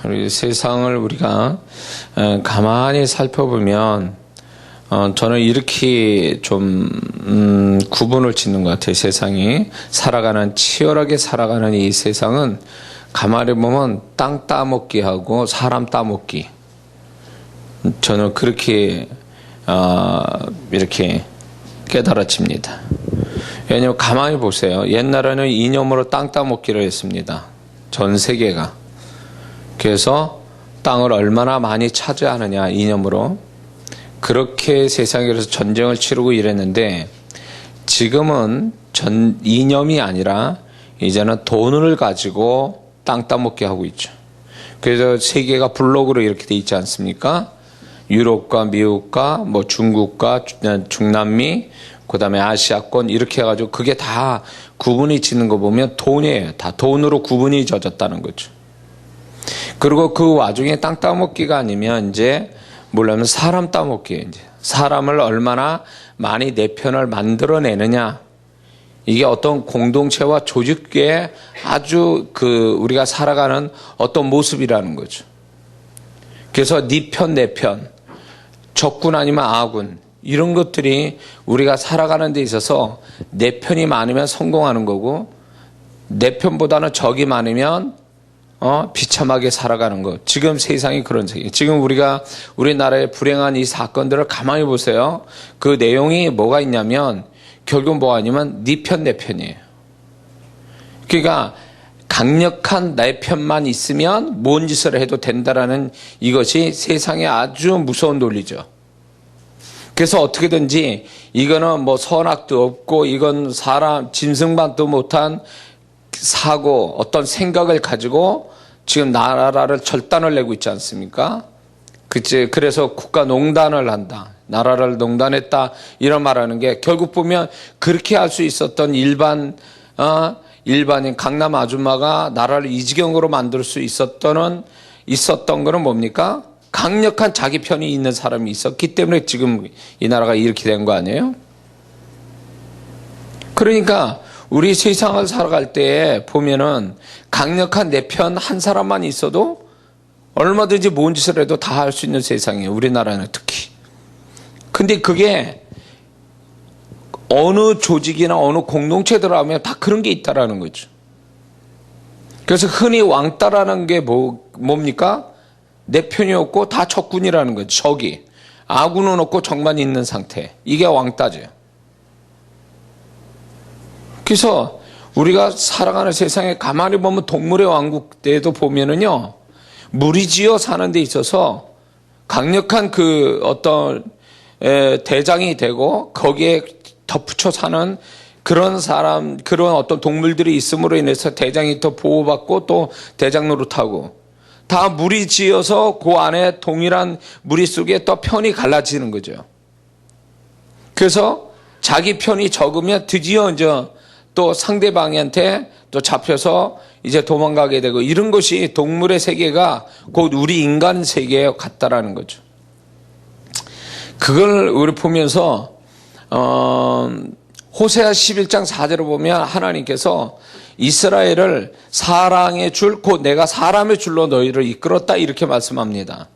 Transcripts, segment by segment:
우리 세상을 우리가 가만히 살펴보면 저는 이렇게 좀 구분을 짓는 것 같아요. 세상이 치열하게 살아가는 이 세상은 가만히 보면 땅 따먹기 하고 사람 따먹기. 저는 그렇게 이렇게 깨달아집니다. 왜냐하면 가만히 보세요. 옛날에는 이념으로 땅 따먹기를 했습니다. 전 세계가. 그래서 땅을 얼마나 많이 차지하느냐 이념으로 그렇게 세상에서 전쟁을 치르고 이랬는데, 지금은 이념이 아니라 이제는 돈을 가지고 땅 따먹게 하고 있죠. 그래서 세계가 블록으로 이렇게 돼 있지 않습니까? 유럽과 미국과 중국과 중남미, 그 다음에 아시아권 이렇게 해가지고 그게 다 구분이 지는 거 보면 돈이에요. 다 돈으로 구분이 져졌다는 거죠. 그리고 그 와중에 땅 따먹기가 아니면 이제 뭐냐면 사람 따먹기. 이제 사람을 얼마나 많이 내 편을 만들어내느냐. 이게 어떤 공동체와 조직계의 아주 우리가 살아가는 어떤 모습이라는 거죠. 그래서 네 편, 내 편, 적군 아니면 아군, 이런 것들이 우리가 살아가는 데 있어서 내 편이 많으면 성공하는 거고, 내 편보다는 적이 많으면 비참하게 살아가는 것. 지금 세상이 그런 세계. 지금 우리나라의 불행한 이 사건들을 가만히 보세요. 그 내용이 뭐가 있냐면 결국 뭐가 아니면 네 편, 내 편이에요. 그러니까 강력한 내 편만 있으면 뭔 짓을 해도 된다라는 이것이 세상의 아주 무서운 논리죠. 그래서 어떻게든지 이거는 선악도 없고 이건 사람 짐승만도 못한 사고, 어떤 생각을 가지고 지금 나라를 절단을 내고 있지 않습니까? 그래서 국가 농단을 한다. 나라를 농단했다. 이런 말하는 게 결국 보면 그렇게 할 수 있었던 일반인 강남 아줌마가 나라를 이 지경으로 만들 수 있었던 거는 뭡니까? 강력한 자기 편이 있는 사람이 있었기 때문에 지금 이 나라가 이렇게 된 거 아니에요? 그러니까 우리 세상을 살아갈 때 보면은 강력한 내 편 한 사람만 있어도 얼마든지 뭔 짓을 해도 다 할 수 있는 세상이에요. 우리나라는 특히. 근데 그게 어느 조직이나 어느 공동체 들어가면 다 그런 게 있다라는 거죠. 그래서 흔히 왕따라는 게 뭡니까? 내 편이 없고 다 적군이라는 거죠. 적이. 아군은 없고 적만 있는 상태. 이게 왕따죠. 그래서 우리가 살아가는 세상에 가만히 보면 동물의 왕국 때도 보면은요, 무리지어 사는 데 있어서 강력한 어떤 대장이 되고 거기에 덧붙여 사는 그런 어떤 동물들이 있음으로 인해서 대장이 더 보호받고 또 대장 노릇하고 다 무리지어서 그 안에 동일한 무리 속에 또 편이 갈라지는 거죠. 그래서 자기 편이 적으면 드디어 이제 또 상대방한테 또 잡혀서 이제 도망가게 되고, 이런 것이 동물의 세계가 곧 우리 인간 세계에 같다라는 거죠. 그걸 우리 보면서 호세아 11장 4절을 보면 하나님께서 이스라엘을 사랑의 줄, 곧 내가 사람의 줄로 너희를 이끌었다, 이렇게 말씀합니다.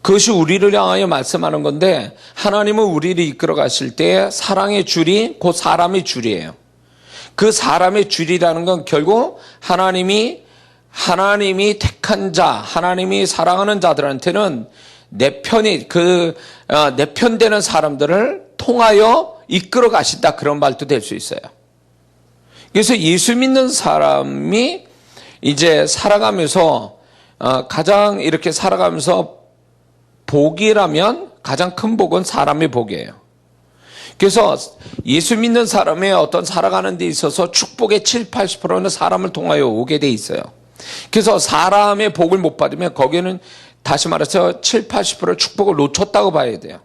그것이 우리를 향하여 말씀하는 건데, 하나님은 우리를 이끌어 가실 때 사랑의 줄이 곧 사람의 줄이에요. 그 사람의 줄이라는 건 결국 하나님이 택한 자, 하나님이 사랑하는 자들한테는 내 편 되는 사람들을 통하여 이끌어 가신다, 그런 말도 될 수 있어요. 그래서 예수 믿는 사람이 이제 살아가면서 가장 이렇게 살아가면서 복이라면 가장 큰 복은 사람의 복이에요. 그래서 예수 믿는 사람의 어떤 살아가는 데 있어서 축복의 7, 80%는 사람을 통하여 오게 돼 있어요. 그래서 사람의 복을 못 받으면 거기에는 다시 말해서 7, 80%의 축복을 놓쳤다고 봐야 돼요.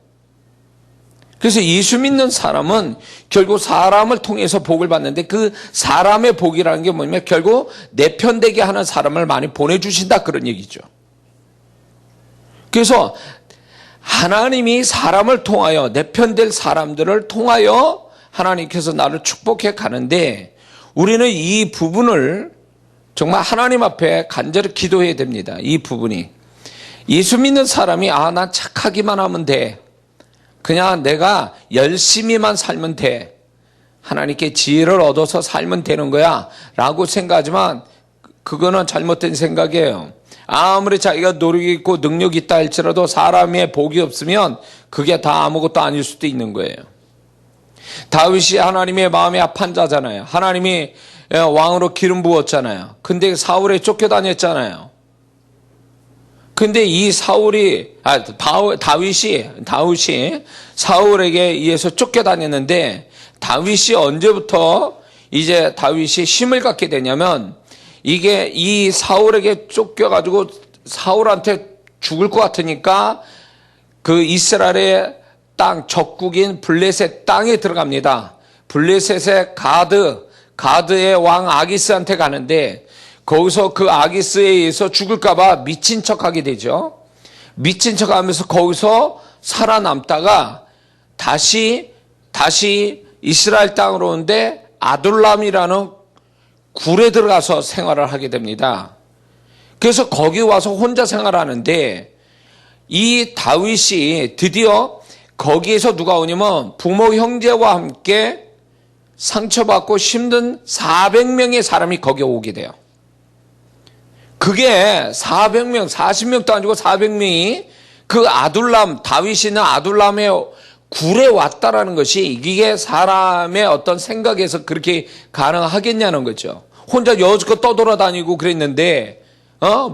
그래서 예수 믿는 사람은 결국 사람을 통해서 복을 받는데, 그 사람의 복이라는 게 뭐냐면 결국 내 편 되게 하는 사람을 많이 보내주신다, 그런 얘기죠. 그래서 하나님이 사람을 통하여, 내 편 될 사람들을 통하여 하나님께서 나를 축복해 가는데, 우리는 이 부분을 정말 하나님 앞에 간절히 기도해야 됩니다. 이 부분이. 예수 믿는 사람이 난 착하기만 하면 돼. 그냥 내가 열심히만 살면 돼. 하나님께 지혜를 얻어서 살면 되는 거야 라고 생각하지만 그거는 잘못된 생각이에요. 아무리 자기가 노력이 있고 능력이 있다 할지라도 사람의 복이 없으면 그게 다 아무것도 아닐 수도 있는 거예요. 다윗이 하나님의 마음에 합한 자잖아요. 하나님이 왕으로 기름 부었잖아요. 근데 사울에 쫓겨다녔잖아요. 근데 이 다윗이 사울에게 의해서 쫓겨다녔는데 다윗이 언제부터 이제 다윗이 힘을 갖게 되냐면 이게 이 사울에게 쫓겨가지고 사울한테 죽을 것 같으니까 그 이스라엘의 땅, 적국인 블레셋 땅에 들어갑니다. 블레셋의 가드의 왕 아기스한테 가는데 거기서 그 아기스에 의해서 죽을까봐 미친 척 하게 되죠. 미친 척 하면서 거기서 살아남다가 다시 이스라엘 땅으로 오는데 아둘람이라는 굴에 들어가서 생활을 하게 됩니다. 그래서 거기 와서 혼자 생활하는데 이 다윗이 드디어 거기에서 누가 오냐면 부모 형제와 함께 상처받고 힘든 400명의 사람이 거기에 오게 돼요. 그게 400명, 40명도 아니고 400명이 그 다윗이 있는 아둘람의 굴에 왔다라는 것이 이게 사람의 어떤 생각에서 그렇게 가능하겠냐는 거죠. 혼자 여지껏 떠돌아다니고 그랬는데,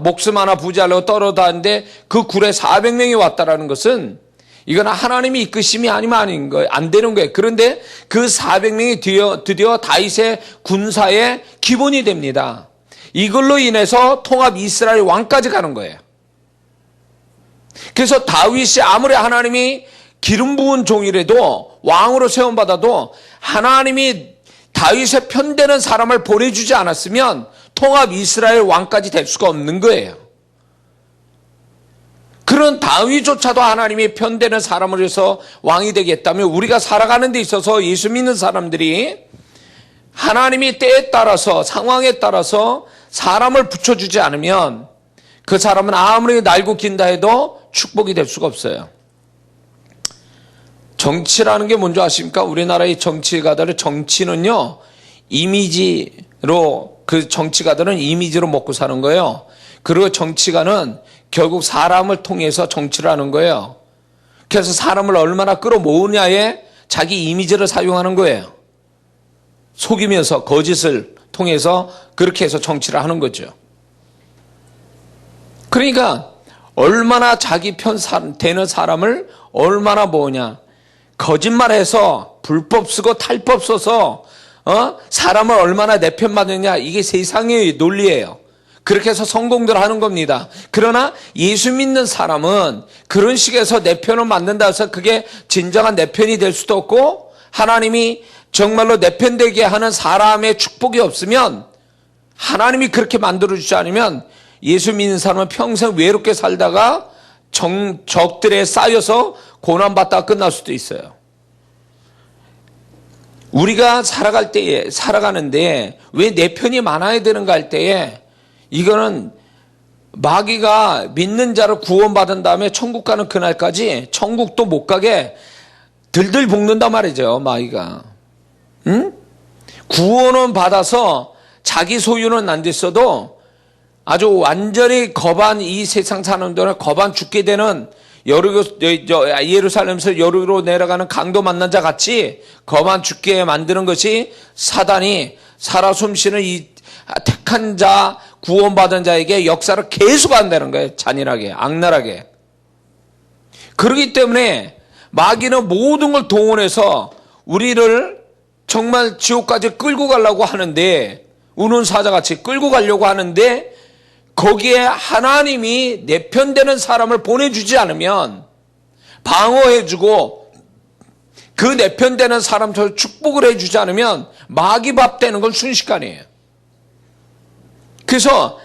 목숨 하나 부지하려고 떠돌아다니는데 그 굴에 400명이 왔다라는 것은 이건 하나님이 이끄심이 아니면 아닌 거예요. 안 되는 거예요. 그런데 그 400명이 드디어 다윗의 군사의 기본이 됩니다. 이걸로 인해서 통합 이스라엘 왕까지 가는 거예요. 그래서 다윗이 아무리 하나님이 기름 부은 종이라도 왕으로 세움받아도 하나님이 다윗에 편되는 사람을 보내주지 않았으면 통합 이스라엘 왕까지 될 수가 없는 거예요. 그런 다윗조차도 하나님이 편되는 사람을 해서 왕이 되겠다면 우리가 살아가는 데 있어서 예수 믿는 사람들이 하나님이 때에 따라서 상황에 따라서 사람을 붙여주지 않으면 그 사람은 아무리 날고 긴다 해도 축복이 될 수가 없어요. 정치라는 게 뭔지 아십니까? 우리나라의 정치는요, 이미지로, 그 정치가들은 이미지로 먹고 사는 거예요. 그리고 정치가는 결국 사람을 통해서 정치를 하는 거예요. 그래서 사람을 얼마나 끌어모으냐에 자기 이미지를 사용하는 거예요. 속이면서 거짓을 통해서 그렇게 해서 정치를 하는 거죠. 그러니까 얼마나 자기 편 되는 사람을 얼마나 모으냐. 거짓말해서 불법 쓰고 탈법 써서 사람을 얼마나 내 편 받느냐. 이게 세상의 논리예요. 그렇게 해서 성공들 하는 겁니다. 그러나 예수 믿는 사람은 그런 식에서 내 편을 만든다 해서 그게 진정한 내 편이 될 수도 없고 하나님이 정말로 내 편 되게 하는 사람의 축복이 없으면 하나님이 그렇게 만들어주지 않으면 예수 믿는 사람은 평생 외롭게 살다가 적들에 쌓여서 고난받다가 끝날 수도 있어요. 우리가 살아가는데 왜 내 편이 많아야 되는가 할 때에 이거는 마귀가 믿는 자를 구원받은 다음에 천국 가는 그날까지 천국도 못 가게 들들 볶는단 말이죠, 마귀가. 응? 구원은 받아서 자기 소유는 안 됐어도 아주 완전히 거반 이 세상 사는 동안 거반 죽게 되는 예루살렘에서 여리고로 내려가는 강도 만난 자 같이 거반 죽게 만드는 것이 사단이 살아 숨쉬는 이 택한 자, 구원받은 자에게 역사를 계속 한다는 거예요. 잔인하게, 악랄하게. 그렇기 때문에 마귀는 모든 걸 동원해서 우리를 정말 지옥까지 끌고 가려고 하는데, 우는 사자같이 끌고 가려고 하는데 거기에 하나님이 내 편 되는 사람을 보내주지 않으면 방어해주고 그 내 편 되는 사람처럼 축복을 해주지 않으면 마귀 밥 되는 건 순식간이에요. 그래서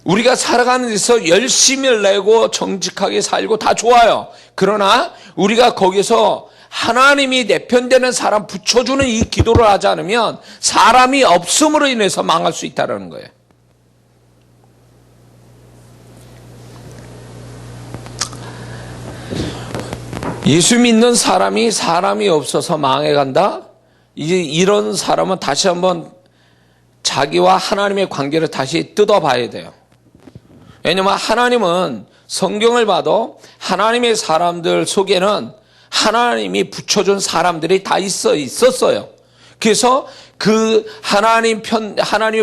우리가 살아가는 데서 열심히 내고 정직하게 살고 다 좋아요. 그러나 우리가 거기서 하나님이 내 편 되는 사람 붙여주는 이 기도를 하지 않으면 사람이 없음으로 인해서 망할 수 있다는 거예요. 예수 믿는 사람이 없어서 망해간다? 이제 이런 사람은 다시 한번 자기와 하나님의 관계를 다시 뜯어봐야 돼요. 왜냐하면 하나님은 성경을 봐도 하나님의 사람들 속에는 하나님이 붙여준 사람들이 다 있었어요. 그래서 그 하나님이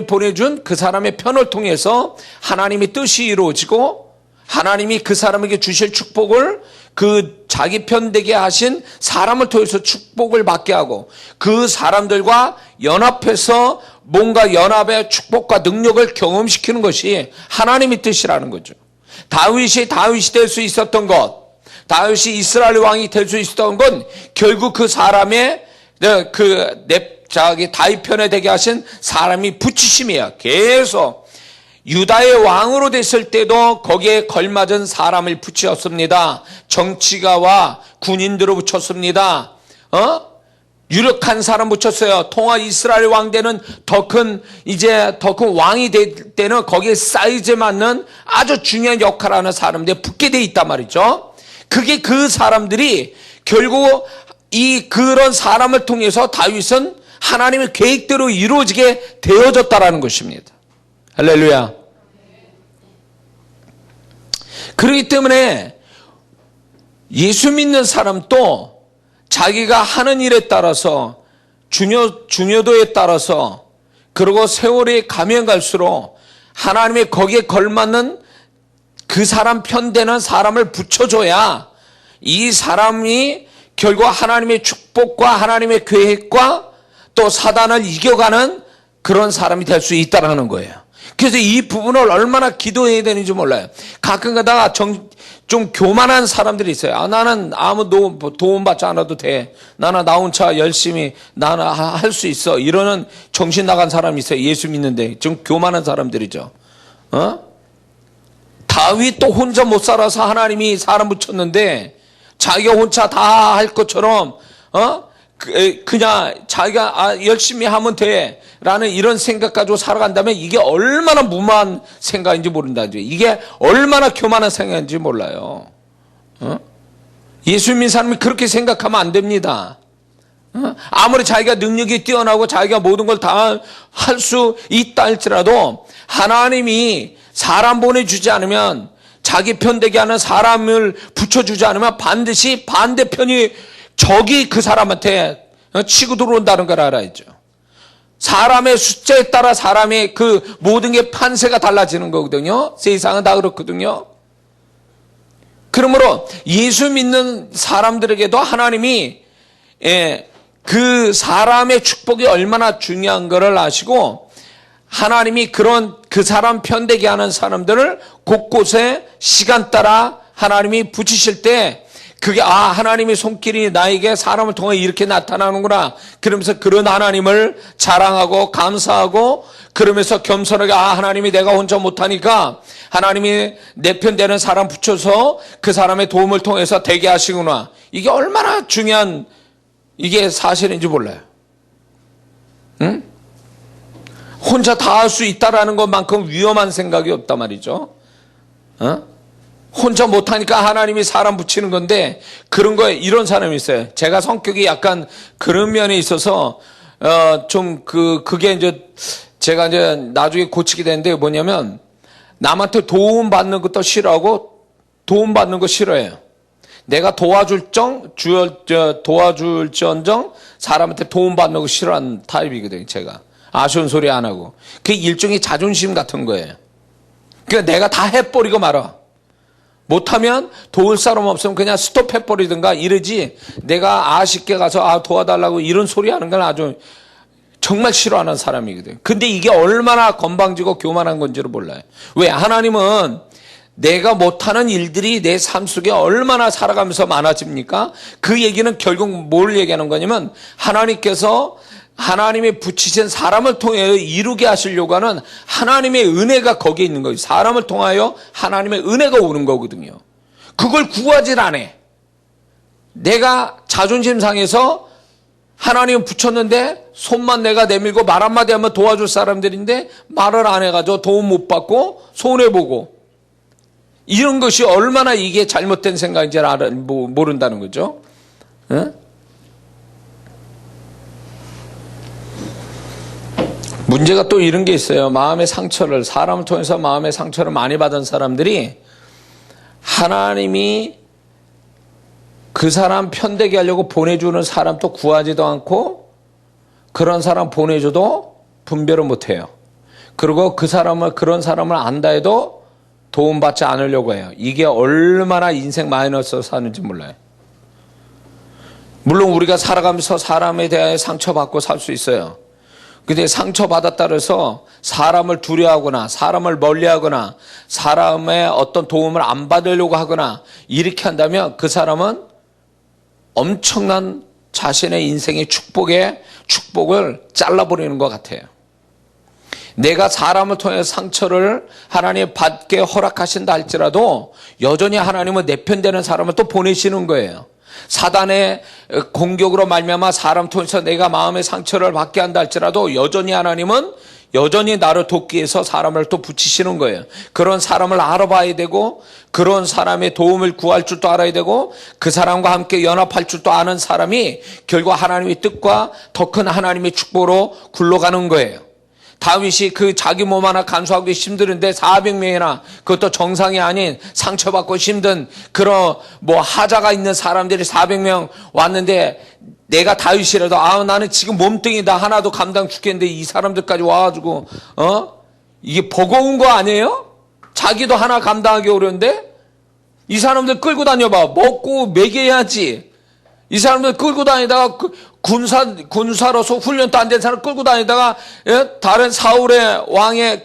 보내준 그 사람의 편을 통해서 하나님의 뜻이 이루어지고 하나님이 그 사람에게 주실 축복을 그 자기 편 되게 하신 사람을 통해서 축복을 받게 하고 그 사람들과 연합해서 뭔가 연합의 축복과 능력을 경험시키는 것이 하나님의 뜻이라는 거죠. 다윗이 될 수 있었던 것, 다윗이 이스라엘 왕이 될 수 있었던 건 결국 그 사람의 자기 다윗 편에 되게 하신 사람이 붙이심이야. 계속 유다의 왕으로 됐을 때도 거기에 걸맞은 사람을 붙였습니다. 정치가와 군인들을 붙였습니다. 유력한 사람 붙였어요. 통화 이스라엘 왕대는 더 큰 왕이 될 때는 거기에 사이즈에 맞는 아주 중요한 역할을 하는 사람들이 붙게 돼 있단 말이죠. 그게 그 사람들이 결국 그런 사람을 통해서 다윗은 하나님의 계획대로 이루어지게 되어졌다라는 것입니다. 할렐루야. 그렇기 때문에 예수 믿는 사람도 자기가 하는 일에 따라서 중요도에 따라서 그리고 세월이 가면 갈수록 하나님의 거기에 걸맞는 그 사람 편되는 사람을 붙여줘야 이 사람이 결국 하나님의 축복과 하나님의 계획과 또 사단을 이겨가는 그런 사람이 될 수 있다는 거예요. 그래서 이 부분을 얼마나 기도해야 되는지 몰라요. 가끔 가다가 좀 교만한 사람들이 있어요. 나는 아무 도움 받지 않아도 돼. 나는 나 혼자 열심히 나는 할 수 있어. 이러는 정신 나간 사람이 있어요. 예수 믿는데 좀 교만한 사람들이죠. 다윗도 혼자 못 살아서 하나님이 사람 붙였는데 자기가 혼자 다 할 것처럼 그냥 자기가 열심히 하면 돼 라는 이런 생각 가지고 살아간다면 이게 얼마나 무모한 생각인지 모른다. 이게 얼마나 교만한 생각인지 몰라요. 예수 믿는 사람이 그렇게 생각하면 안 됩니다. 아무리 자기가 능력이 뛰어나고 자기가 모든 걸 다 할 수 있다 할지라도 하나님이 사람 보내주지 않으면 자기 편되게 하는 사람을 붙여주지 않으면 반드시 반대편이 적이 그 사람한테 치고 들어온다는 걸 알아야죠. 사람의 숫자에 따라 사람의 그 모든 게 판세가 달라지는 거거든요. 세상은 다 그렇거든요. 그러므로 예수 믿는 사람들에게도 하나님이 그 사람의 축복이 얼마나 중요한 것을 아시고 하나님이 그 사람 편되게 하는 사람들을 곳곳에 시간 따라 하나님이 붙이실 때 그게 하나님의 손길이 나에게 사람을 통해 이렇게 나타나는구나. 그러면서 그런 하나님을 자랑하고 감사하고 그러면서 겸손하게 하나님이 내가 혼자 못하니까 하나님이 내 편 되는 사람 붙여서 그 사람의 도움을 통해서 되게 하시구나. 이게 얼마나 중요한 이게 사실인지 몰라요. 응? 혼자 다 할 수 있다라는 것만큼 위험한 생각이 없단 말이죠. 혼자 못하니까 하나님이 사람 붙이는 건데 그런 거에 이런 사람이 있어요. 제가 성격이 약간 그런 면에 있어서 그게 이제 제가 이제 나중에 고치게 되는데 뭐냐면 남한테 도움 받는 것도 싫어하고 도움 받는 거 싫어해요. 내가 도와줄지언정 사람한테 도움 받는 거 싫어하는 타입이거든요. 제가 아쉬운 소리 안 하고 그게 일종의 자존심 같은 거예요. 그러니까 내가 다 해버리고 말아. 못하면 도울 사람 없으면 그냥 스톱해버리든가 이러지 내가 아쉽게 가서 도와달라고 이런 소리 하는 건 아주 정말 싫어하는 사람이거든요. 근데 이게 얼마나 건방지고 교만한 건지를 몰라요. 왜? 하나님은 내가 못하는 일들이 내 삶 속에 얼마나 살아가면서 많아집니까? 그 얘기는 결국 뭘 얘기하는 거냐면 하나님께서 하나님의 붙이신 사람을 통해 이루게 하시려고 하는 하나님의 은혜가 거기에 있는 거예요. 사람을 통하여 하나님의 은혜가 오는 거거든요. 그걸 구하질 않아. 내가 자존심 상해서 하나님 붙였는데 손만 내가 내밀고 말 한마디 하면 도와줄 사람들인데 말을 안 해가지고 도움 못 받고 손해보고 이런 것이 얼마나 이게 잘못된 생각인지 모른다는 거죠. 예? 문제가 또 이런 게 있어요. 마음의 상처를, 사람을 통해서 마음의 상처를 많이 받은 사람들이 하나님이 그 사람 편되게 하려고 보내주는 사람도 구하지도 않고 그런 사람 보내줘도 분별을 못해요. 그리고 그런 사람을 안다 해도 도움받지 않으려고 해요. 이게 얼마나 인생 마이너스 사는지 몰라요. 물론 우리가 살아가면서 사람에 대해 상처받고 살 수 있어요. 근데 상처받았다 해서 사람을 두려워하거나 사람을 멀리하거나 사람의 어떤 도움을 안 받으려고 하거나 이렇게 한다면 그 사람은 엄청난 자신의 인생의 축복을 잘라버리는 것 같아요. 내가 사람을 통해 상처를 하나님 받게 허락하신다 할지라도 여전히 하나님은 내 편 되는 사람을 또 보내시는 거예요. 사단의 공격으로 말미암아 사람 통해서 내가 마음의 상처를 받게 한다 할지라도 여전히 하나님은 여전히 나를 돕기 위해서 사람을 또 붙이시는 거예요. 그런 사람을 알아봐야 되고 그런 사람의 도움을 구할 줄도 알아야 되고 그 사람과 함께 연합할 줄도 아는 사람이 결국 하나님의 뜻과 더 큰 하나님의 축복으로 굴러가는 거예요. 다윗이 그 자기 몸 하나 간수하기 힘드는데 400명이나 그것도 정상이 아닌 상처받고 힘든 그런 하자가 있는 사람들이 400명 왔는데 내가 다윗이라도 나는 지금 몸뚱이 나 하나도 감당 죽겠는데 이 사람들까지 와가지고 이게 버거운 거 아니에요? 자기도 하나 감당하기 어려운데 이 사람들 끌고 다녀봐. 먹고 먹여야지. 이 사람들 끌고 다니다가 군사로서 훈련도 안 된 사람 끌고 다니다가 다른 사울의 왕의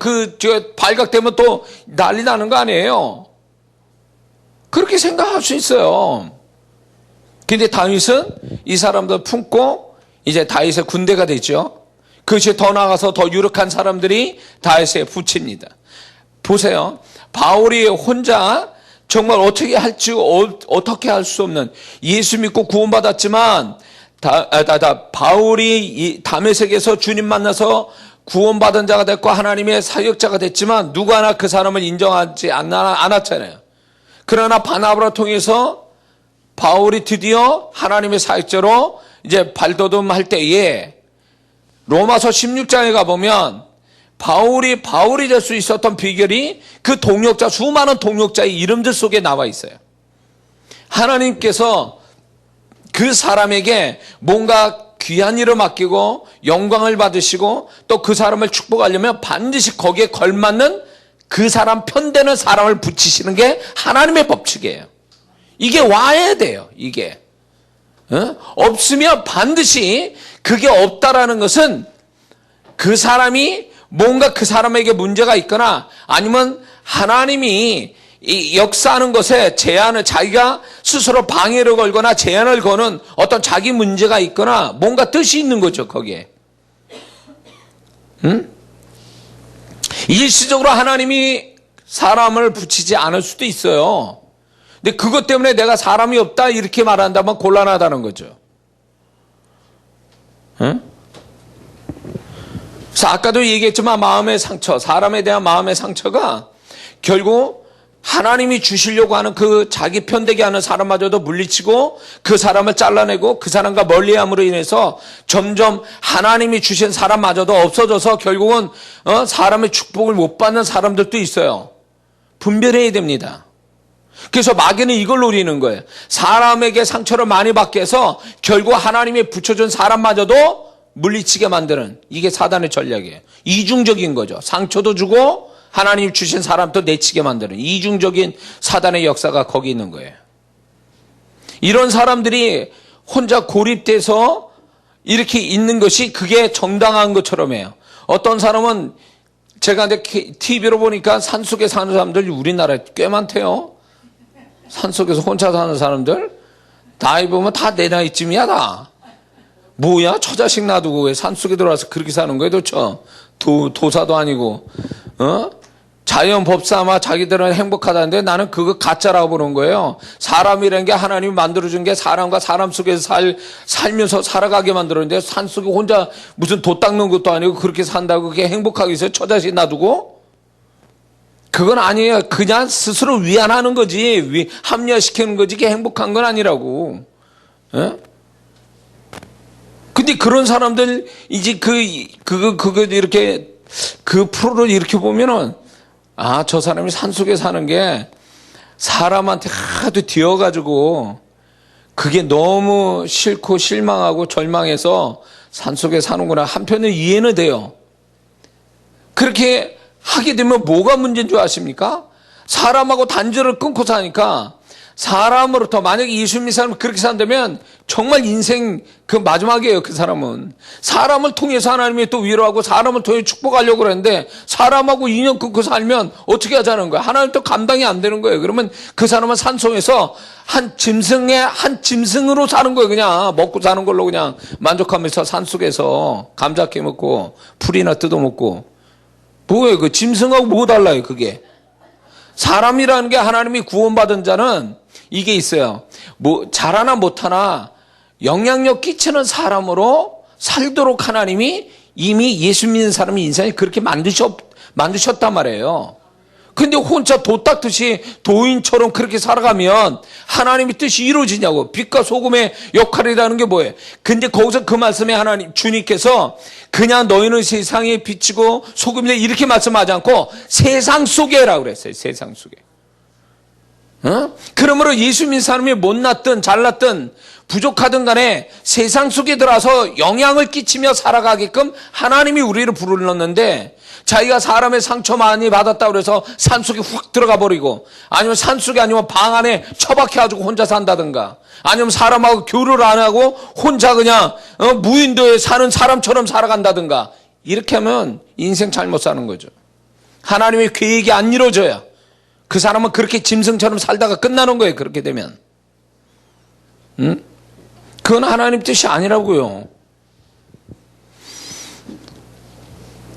발각되면 또 난리 나는 거 아니에요. 그렇게 생각할 수 있어요. 근데 다윗은 이 사람들 품고 이제 다윗의 군대가 되죠. 그것이 더 나아가서 더 유력한 사람들이 다윗에 붙입니다. 보세요. 바울이 혼자 정말 어떻게 할지 어떻게 할 수 없는 예수 믿고 구원받았지만 바울이 다메섹에서 주님 만나서 구원받은 자가 됐고 하나님의 사역자가 됐지만 누구 하나 그 사람을 인정하지 않았잖아요. 그러나 바나바를 통해서 바울이 드디어 하나님의 사역자로 이제 발돋움할 때에 로마서 16장에 가보면 바울이 될 수 있었던 비결이 그 동역자, 수많은 동역자의 이름들 속에 나와 있어요. 하나님께서 그 사람에게 뭔가 귀한 일을 맡기고 영광을 받으시고 또 그 사람을 축복하려면 반드시 거기에 걸맞는 그 사람 편되는 사람을 붙이시는 게 하나님의 법칙이에요. 이게 와야 돼요. 이게 없으면 반드시 그게 없다라는 것은 그 사람이 뭔가 그 사람에게 문제가 있거나 아니면 하나님이 이 역사하는 것에 자기가 스스로 방해를 걸거나 제한을 거는 어떤 자기 문제가 있거나 뭔가 뜻이 있는 거죠, 거기에. 일시적으로 하나님이 사람을 붙이지 않을 수도 있어요. 근데 그것 때문에 내가 사람이 없다 이렇게 말한다면 곤란하다는 거죠. 그래서 아까도 얘기했지만 마음의 상처, 사람에 대한 마음의 상처가 결국 하나님이 주시려고 하는 그 자기 편되게 하는 사람마저도 물리치고 그 사람을 잘라내고 그 사람과 멀리함으로 인해서 점점 하나님이 주신 사람마저도 없어져서 결국은 사람의 축복을 못 받는 사람들도 있어요. 분별해야 됩니다. 그래서 마귀는 이걸 노리는 거예요. 사람에게 상처를 많이 받게 해서 결국 하나님이 붙여준 사람마저도 물리치게 만드는 이게 사단의 전략이에요. 이중적인 거죠. 상처도 주고 하나님 주신 사람도 내치게 만드는 이중적인 사단의 역사가 거기 있는 거예요. 이런 사람들이 혼자 고립돼서 이렇게 있는 것이 그게 정당한 것처럼 해요. 어떤 사람은 제가 TV로 보니까 산속에 사는 사람들이 우리나라에 꽤 많대요. 산속에서 혼자 사는 사람들 나이 보면 다 내 나이쯤이야 다. 뭐야 처자식 놔두고 왜 산속에 들어와서 그렇게 사는 거예요 도대체. 도사도 아니고 자연 법사마 자기들은 행복하다는데 나는 그거 가짜라고 보는 거예요. 사람이라는 게 하나님이 만들어준 게 사람과 사람 속에서 살면서 살아가게 만들었는데 산속에 혼자 무슨 도 닦는 것도 아니고 그렇게 산다고 그게 행복하게 해서 처자식 놔두고 그건 아니에요. 그냥 스스로 위안하는 거지. 합리화시키는 거지. 그게 행복한 건 아니라고. 예? 근데 그런 사람들, 이제 그거 이렇게, 그 프로를 이렇게 보면은, 아, 저 사람이 산속에 사는 게 사람한테 하도 뒤어가지고, 그게 너무 싫고 실망하고 절망해서 산속에 사는구나. 한편은 이해는 돼요. 그렇게 하게 되면 뭐가 문제인 줄 아십니까? 사람하고 단절을 끊고 사니까 사람으로부터 만약에 예수 믿는 사람이 그렇게 산다면 정말 인생 그 마지막이에요. 그 사람은 사람을 통해서 하나님이 또 위로하고 사람을 통해 축복하려고 그러는데 사람하고 인연 끊고 살면 어떻게 하자는 거야? 하나님 또 감당이 안 되는 거예요. 그러면 그 사람은 산속에서 한 짐승으로 사는 거예요. 그냥 먹고 사는 걸로 그냥 만족하면서 산속에서 감자 캐 먹고 풀이나 뜯어 먹고. 뭐예요? 그 짐승하고 뭐 달라요? 그게 사람이라는 게 하나님이 구원받은 자는 이게 있어요. 뭐 잘하나 못하나 영향력 끼치는 사람으로 살도록 하나님이 이미 예수 믿는 사람의 인생을 그렇게 만드셨단 말이에요. 근데 혼자 도 닦듯이 도인처럼 그렇게 살아가면 하나님의 뜻이 이루어지냐고. 빛과 소금의 역할이라는 게 뭐예요? 근데 거기서 그 말씀에 하나님 주님께서 그냥 너희는 세상에 비치고 소금이다 이렇게 말씀하지 않고 세상 속에라고 그랬어요. 세상 속에. 그러므로 예수 믿는 사람이 못났든 잘났든 부족하든 간에 세상 속에 들어와서 영향을 끼치며 살아가게끔 하나님이 우리를 불렀는데 자기가 사람의 상처 많이 받았다고 그래서 산속에 훅 들어가 버리고 아니면 산속에 아니면 방 안에 처박혀가지고 혼자 산다든가 아니면 사람하고 교류를 안 하고 혼자 그냥 무인도에 사는 사람처럼 살아간다든가 이렇게 하면 인생 잘못 사는 거죠. 하나님의 계획이 안 이루어져야 그 사람은 그렇게 짐승처럼 살다가 끝나는 거예요. 그렇게 되면. 그건 하나님 뜻이 아니라고요.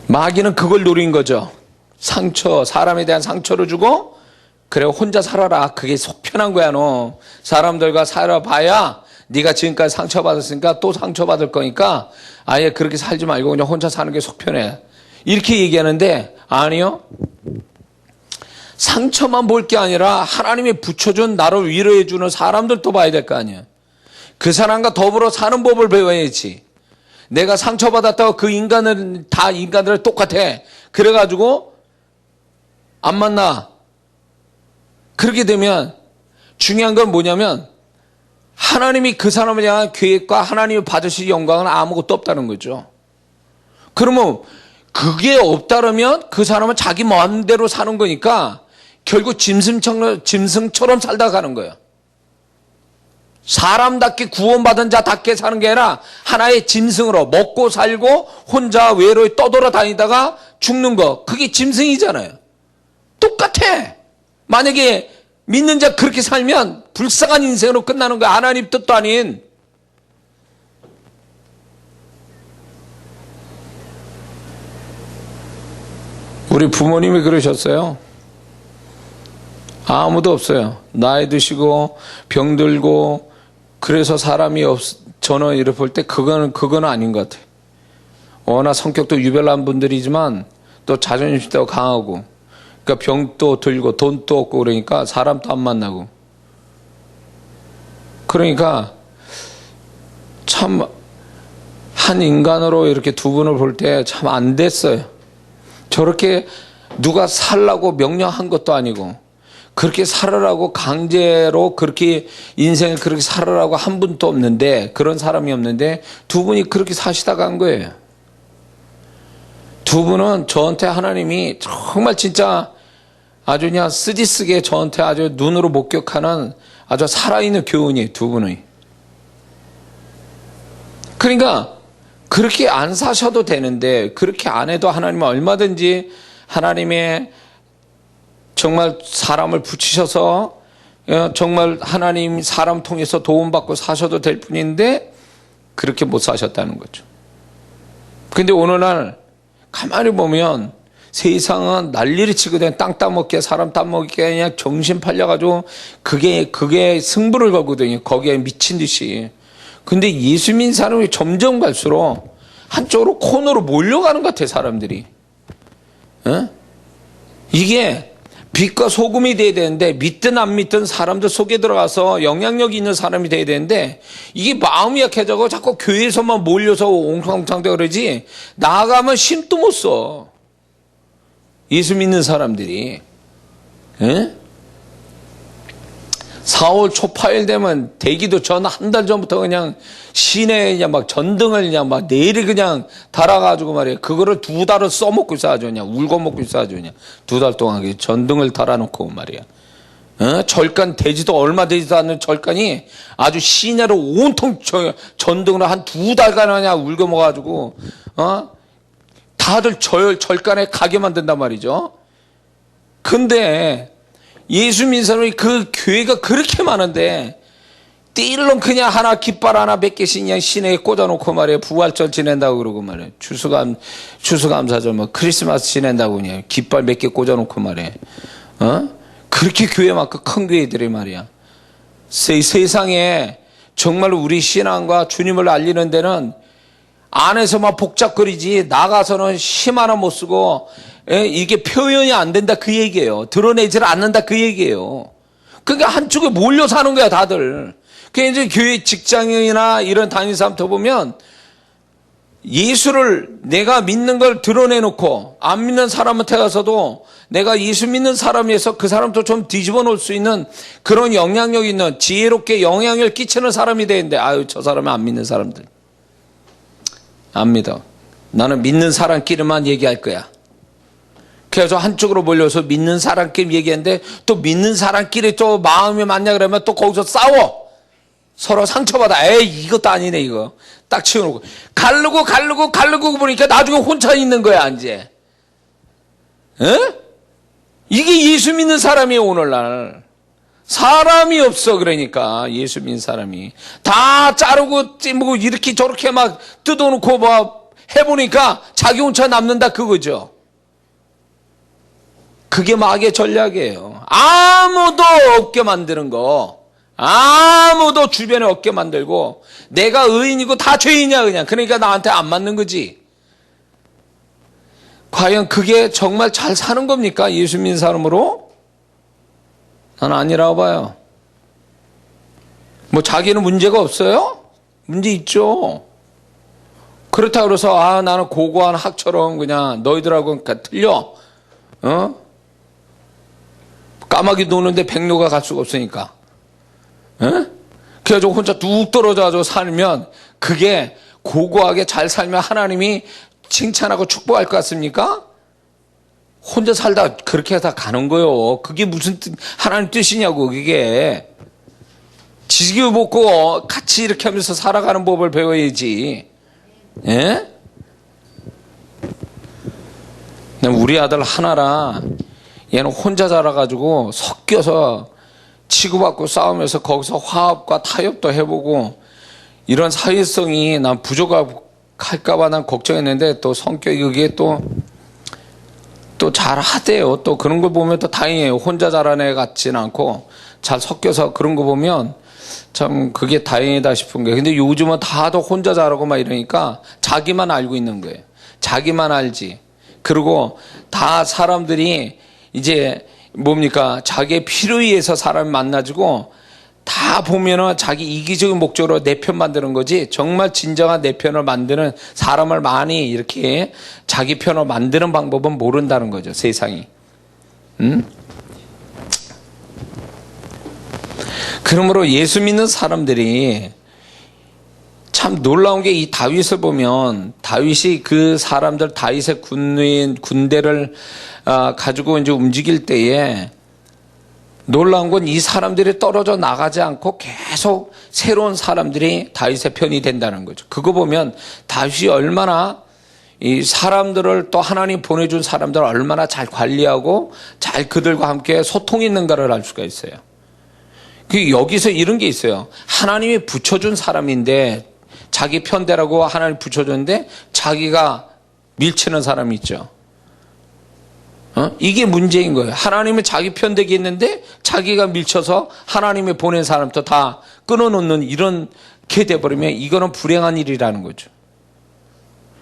마귀는 그걸 노린 거죠. 상처, 사람에 대한 상처를 주고 그래 혼자 살아라. 그게 속 편한 거야. 너 사람들과 살아봐야 네가 지금까지 상처받았으니까 또 상처받을 거니까 아예 그렇게 살지 말고 그냥 혼자 사는 게 속 편해. 이렇게 얘기하는데 아니요. 상처만 볼 게 아니라 하나님이 붙여준 나를 위로해 주는 사람들도 봐야 될 거 아니에요. 그 사람과 더불어 사는 법을 배워야지. 내가 상처받았다고 그 인간은 다 인간들은 똑같아. 그래가지고 안 만나. 그렇게 되면 중요한 건 뭐냐면 하나님이 그 사람을 향한 계획과 하나님이 받으실 영광은 아무것도 없다는 거죠. 그러면 그게 없다면 그 사람은 자기 마음대로 사는 거니까 결국 짐승처럼 살다 가는 거예요. 사람답게 구원받은 자답게 사는 게 아니라 하나의 짐승으로 먹고 살고 혼자 외로이 떠돌아다니다가 죽는 거. 그게 짐승이잖아요. 똑같아. 만약에 믿는 자 그렇게 살면 불쌍한 인생으로 끝나는 거야. 하나님 뜻도 아닌. 우리 부모님이 그러셨어요. 아무도 없어요. 나이 드시고 병들고 그래서 사람이 저는 이렇게 볼 때 그건 아닌 것 같아요. 워낙 성격도 유별난 분들이지만 또 자존심도 강하고 그러니까 병도 들고 돈도 없고 그러니까 사람도 안 만나고 그러니까 참 한 인간으로 이렇게 두 분을 볼 때 참 안 됐어요. 저렇게 누가 살라고 명령한 것도 아니고 그렇게 살으라고 강제로 그렇게 인생을 그렇게 살으라고 한 분도 없는데 그런 사람이 없는데 두 분이 그렇게 사시다가 한 거예요. 두 분은 저한테 하나님이 정말 진짜 아주 그냥 쓰디쓰게 저한테 아주 눈으로 목격하는 아주 살아있는 교훈이 두 분이. 그러니까 그렇게 안 사셔도 되는데 그렇게 안 해도 하나님은 얼마든지 하나님의 정말 사람을 붙이셔서 정말 하나님 사람 통해서 도움받고 사셔도 될 뿐인데 그렇게 못 사셨다는 거죠. 근데 어느 날 가만히 보면 세상은 난리를 치거든. 땅 따먹게 사람 따먹게 그냥 정신 팔려가지고 그게 승부를 걸거든요. 거기에 미친 듯이. 근데 예수 믿는 사람이 점점 갈수록 한쪽으로 코너로 몰려가는 것 같아 사람들이. 이게 빛과 소금이 돼야 되는데 믿든 안 믿든 사람들 속에 들어가서 영향력 있는 사람이 돼야 되는데 이게 마음이 약해져서 자꾸 교회에서만 몰려서 옹탕옹탕대 그러지 나가면 힘도 못 써. 예수 믿는 사람들이. 에? 4월 초파일 되면 되기도 전 한 달 전부터 그냥 시내에 그냥 막 전등을 그냥 막 내리 그냥 달아가지고 말이에요. 그거를 2달을 써먹고 있어야죠. 그냥 울고 먹고 있어야죠. 그냥 2달 동안 전등을 달아놓고 말이야. 절간 되지도 얼마 되지도 않는 절간이 아주 시내로 온통 전등을 한 2달간 그냥 울고 먹어가지고, 다들 절간에 가게 만든단 말이죠. 근데 예수 믿는 사람이 그 교회가 그렇게 많은데 띠르렁 그냥 하나 깃발 하나 몇 개씩 그냥 시내에 꽂아놓고 말이에요. 부활절 지낸다고 그러고 말이에요. 추수감사절 뭐 크리스마스 지낸다고 그냥 깃발 몇 개 꽂아놓고 말이에요. 그렇게 교회 많고 큰 교회들이 말이야. 세상에 정말로 우리 신앙과 주님을 알리는 데는 안에서만 복잡거리지 나가서는 힘 하나 못 쓰고 이게 표현이 안 된다 그 얘기예요. 드러내질 않는다 그 얘기예요. 그러니까 한쪽에 몰려 사는 거야 다들. 그러니까 이제 교회 직장인이나 이런 다니는 사람들 보면 예수를 내가 믿는 걸 드러내놓고 안 믿는 사람한테 가서도 내가 예수 믿는 사람에서 그 사람도 좀 뒤집어 놓을 수 있는 그런 영향력 있는 지혜롭게 영향을 끼치는 사람이 되는데 아유 저 사람은 안 믿는 사람들. 안 믿어. 나는 믿는 사람끼리만 얘기할 거야. 그래서 한쪽으로 몰려서 믿는 사람끼리 얘기했는데 또 믿는 사람끼리 또 마음이 맞냐 그러면 또 거기서 싸워. 서로 상처받아. 에이 이것도 아니네 이거. 딱 치워놓고. 가르고 보니까 나중에 혼자 있는 거야 이제. 에? 이게 예수 믿는 사람이에요 오늘날. 사람이 없어 그러니까 예수 믿는 사람이. 다 자르고 찌르고 이렇게 저렇게 막 뜯어놓고 뭐 해보니까 자기 혼자 남는다 그거죠. 그게 마귀의 전략이에요. 아무도 없게 만드는 거. 아무도 주변에 없게 만들고 내가 의인이고 다 죄인이야 그냥. 그러니까 나한테 안 맞는 거지. 과연 그게 정말 잘 사는 겁니까? 예수 믿는 사람으로? 난 아니라고 봐요. 뭐 자기는 문제가 없어요? 문제 있죠. 그렇다고 그래서 나는 고고한 학처럼 그냥 너희들하고는 틀려. 까마귀 노는데 백로가 갈 수가 없으니까. 그래가지고 혼자 뚝 떨어져가지고 살면 그게 고고하게 잘 살면 하나님이 칭찬하고 축복할 것 같습니까? 혼자 살다 그렇게 해서 가는 거요. 그게 무슨 하나님 뜻이냐고 그게. 지식을 먹고 같이 이렇게 하면서 살아가는 법을 배워야지. 예? 우리 아들 하나라 얘는 혼자 자라가지고 섞여서 치고받고 싸우면서 거기서 화합과 타협도 해보고 이런 사회성이 난 부족할까봐 난 걱정했는데 또 성격이 그게 또 잘 하대요. 또 그런 거 보면 또 다행이에요. 혼자 자란 애 같지는 않고 잘 섞여서 그런 거 보면 참 그게 다행이다 싶은 거예요. 근데 요즘은 다들 혼자 자라고 막 이러니까 자기만 알고 있는 거예요. 자기만 알지. 그리고 다 사람들이 이제 뭡니까? 자기의 필요에 의해서 사람을 만나지고 다 보면은 자기 이기적인 목적으로 내 편 만드는 거지 정말 진정한 내 편을 만드는 사람을 많이 이렇게 자기 편을 만드는 방법은 모른다는 거죠. 세상이. 그러므로 예수 믿는 사람들이 참 놀라운 게 이 다윗을 보면 다윗이 그 사람들 다윗의 군대를 가지고 이제 움직일 때에 놀라운 건 이 사람들이 떨어져 나가지 않고 계속 새로운 사람들이 다윗의 편이 된다는 거죠. 그거 보면 다윗이 얼마나 이 사람들을 또 하나님 보내준 사람들을 얼마나 잘 관리하고 잘 그들과 함께 소통이 있는가를 알 수가 있어요. 여기서 이런 게 있어요. 하나님이 붙여준 사람인데 자기 편대라고 하나님 붙여줬는데 자기가 밀치는 사람이 있죠. 이게 문제인 거예요. 하나님은 자기 편되게 했는데 자기가 밀쳐서 하나님이 보낸 사람도 다 끊어놓는 이렇게 돼버리면 이거는 불행한 일이라는 거죠.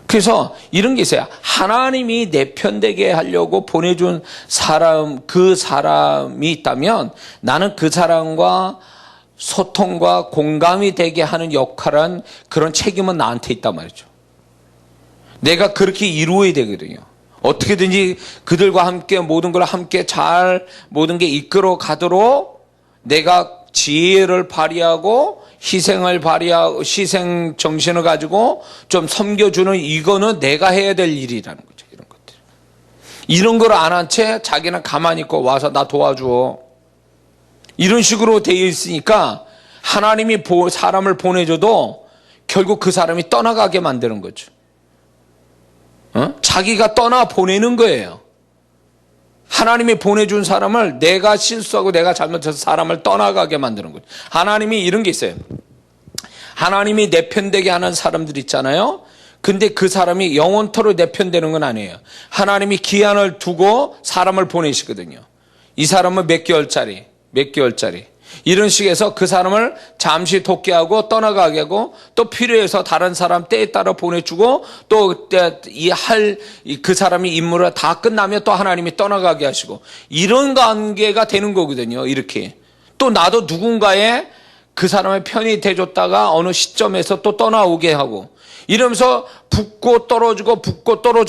그래서 이런 게 있어요. 하나님이 내 편 되게 하려고 보내준 사람, 그 사람이 있다면 나는 그 사람과 소통과 공감이 되게 하는 역할은, 그런 책임은 나한테 있단 말이죠. 내가 그렇게 이루어야 되거든요. 어떻게든지 그들과 함께 모든 걸 함께 잘 모든 게 이끌어 가도록 내가 지혜를 발휘하고 희생을 발휘하고 희생 정신을 가지고 좀 섬겨주는, 이거는 내가 해야 될 일이라는 거죠. 이런 것들. 이런 걸 안 한 채 자기는 가만히 있고 와서 나 도와줘. 이런 식으로 되어 있으니까 하나님이 사람을 보내줘도 결국 그 사람이 떠나가게 만드는 거죠. 자기가 떠나 보내는 거예요. 하나님이 보내준 사람을 내가 실수하고 내가 잘못해서 사람을 떠나가게 만드는 거죠. 하나님이 이런 게 있어요. 하나님이 내 편 되게 하는 사람들 있잖아요. 근데 그 사람이 영원토록 내 편 되는 건 아니에요. 하나님이 기한을 두고 사람을 보내시거든요. 이 사람은 몇 개월짜리. 이런 식에서 그 사람을 잠시 돕게 하고 떠나가게 하고, 또 필요해서 다른 사람 때에 따라 보내주고, 또 그 사람이 임무를 다 끝나면 또 하나님이 떠나가게 하시고, 이런 관계가 되는 거거든요. 이렇게. 또 나도 누군가의 그 사람의 편이 돼줬다가 어느 시점에서 또 떠나오게 하고, 이러면서 붙고 떨어지고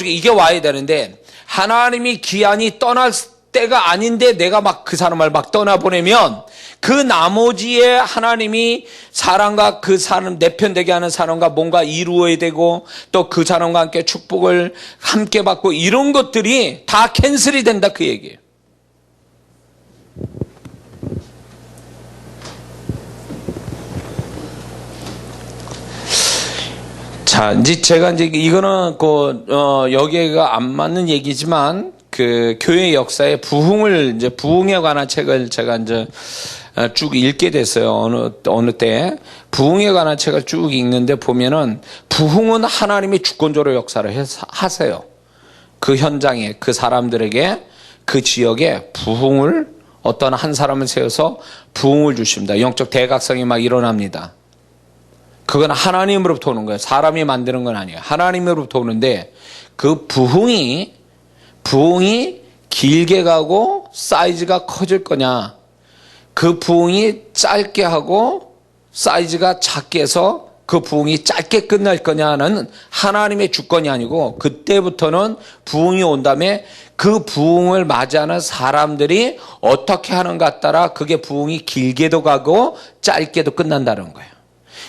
이게 와야 되는데, 하나님이 기한이 떠날 때가 아닌데 내가 막 그 사람을 막 떠나보내면, 그 나머지에 하나님이 사람과 그 사람, 내 편 되게 하는 사람과 뭔가 이루어야 되고, 또 그 사람과 함께 축복을 함께 받고, 이런 것들이 다 캔슬이 된다, 그 얘기예요. 자, 이제 제가 이거는 여기가 안 맞는 얘기지만, 그 교회 역사의 부흥에 관한 책을 제가 이제 쭉 읽게 됐어요. 어느 때 부흥에 관한 책을 쭉 읽는데 보면은, 부흥은 하나님이 주권적으로 역사를 하세요. 그 현장에, 그 사람들에게, 그 지역에 부흥을, 어떤 한 사람을 세워서 부흥을 주십니다. 영적 대각성이 막 일어납니다. 그건 하나님으로부터 오는 거예요. 사람이 만드는 건 아니에요. 하나님으로부터 오는데, 그 부흥이 길게 가고 사이즈가 커질 거냐, 그 부흥이 짧게 하고 사이즈가 작게 해서 그 부흥이 짧게 끝날 거냐는 하나님의 주권이 아니고, 그때부터는 부흥이 온 다음에 그 부흥을 맞이하는 사람들이 어떻게 하는가 따라 그게 부흥이 길게도 가고 짧게도 끝난다는 거예요.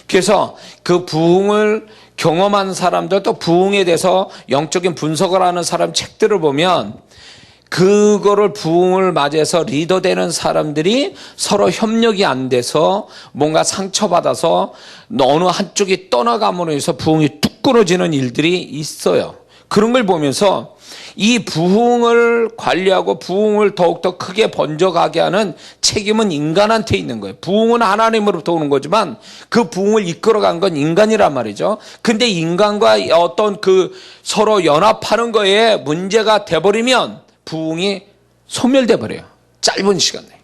그래서 그 부흥을 경험한 사람들, 또 부흥에 대해서 영적인 분석을 하는 사람 책들을 보면, 그거를 부흥을 맞이해서 리더되는 사람들이 서로 협력이 안 돼서 뭔가 상처받아서 어느 한쪽이 떠나감으로 해서 부흥이 뚝 끊어지는 일들이 있어요. 그런 걸 보면서 이 부흥을 관리하고 부흥을 더욱더 크게 번져가게 하는 책임은 인간한테 있는 거예요. 부흥은 하나님으로부터 오는 거지만 그 부흥을 이끌어간 건 인간이란 말이죠. 근데 인간과 어떤 그 서로 연합하는 거에 문제가 돼버리면 부흥이 소멸돼 버려요. 짧은 시간 내에.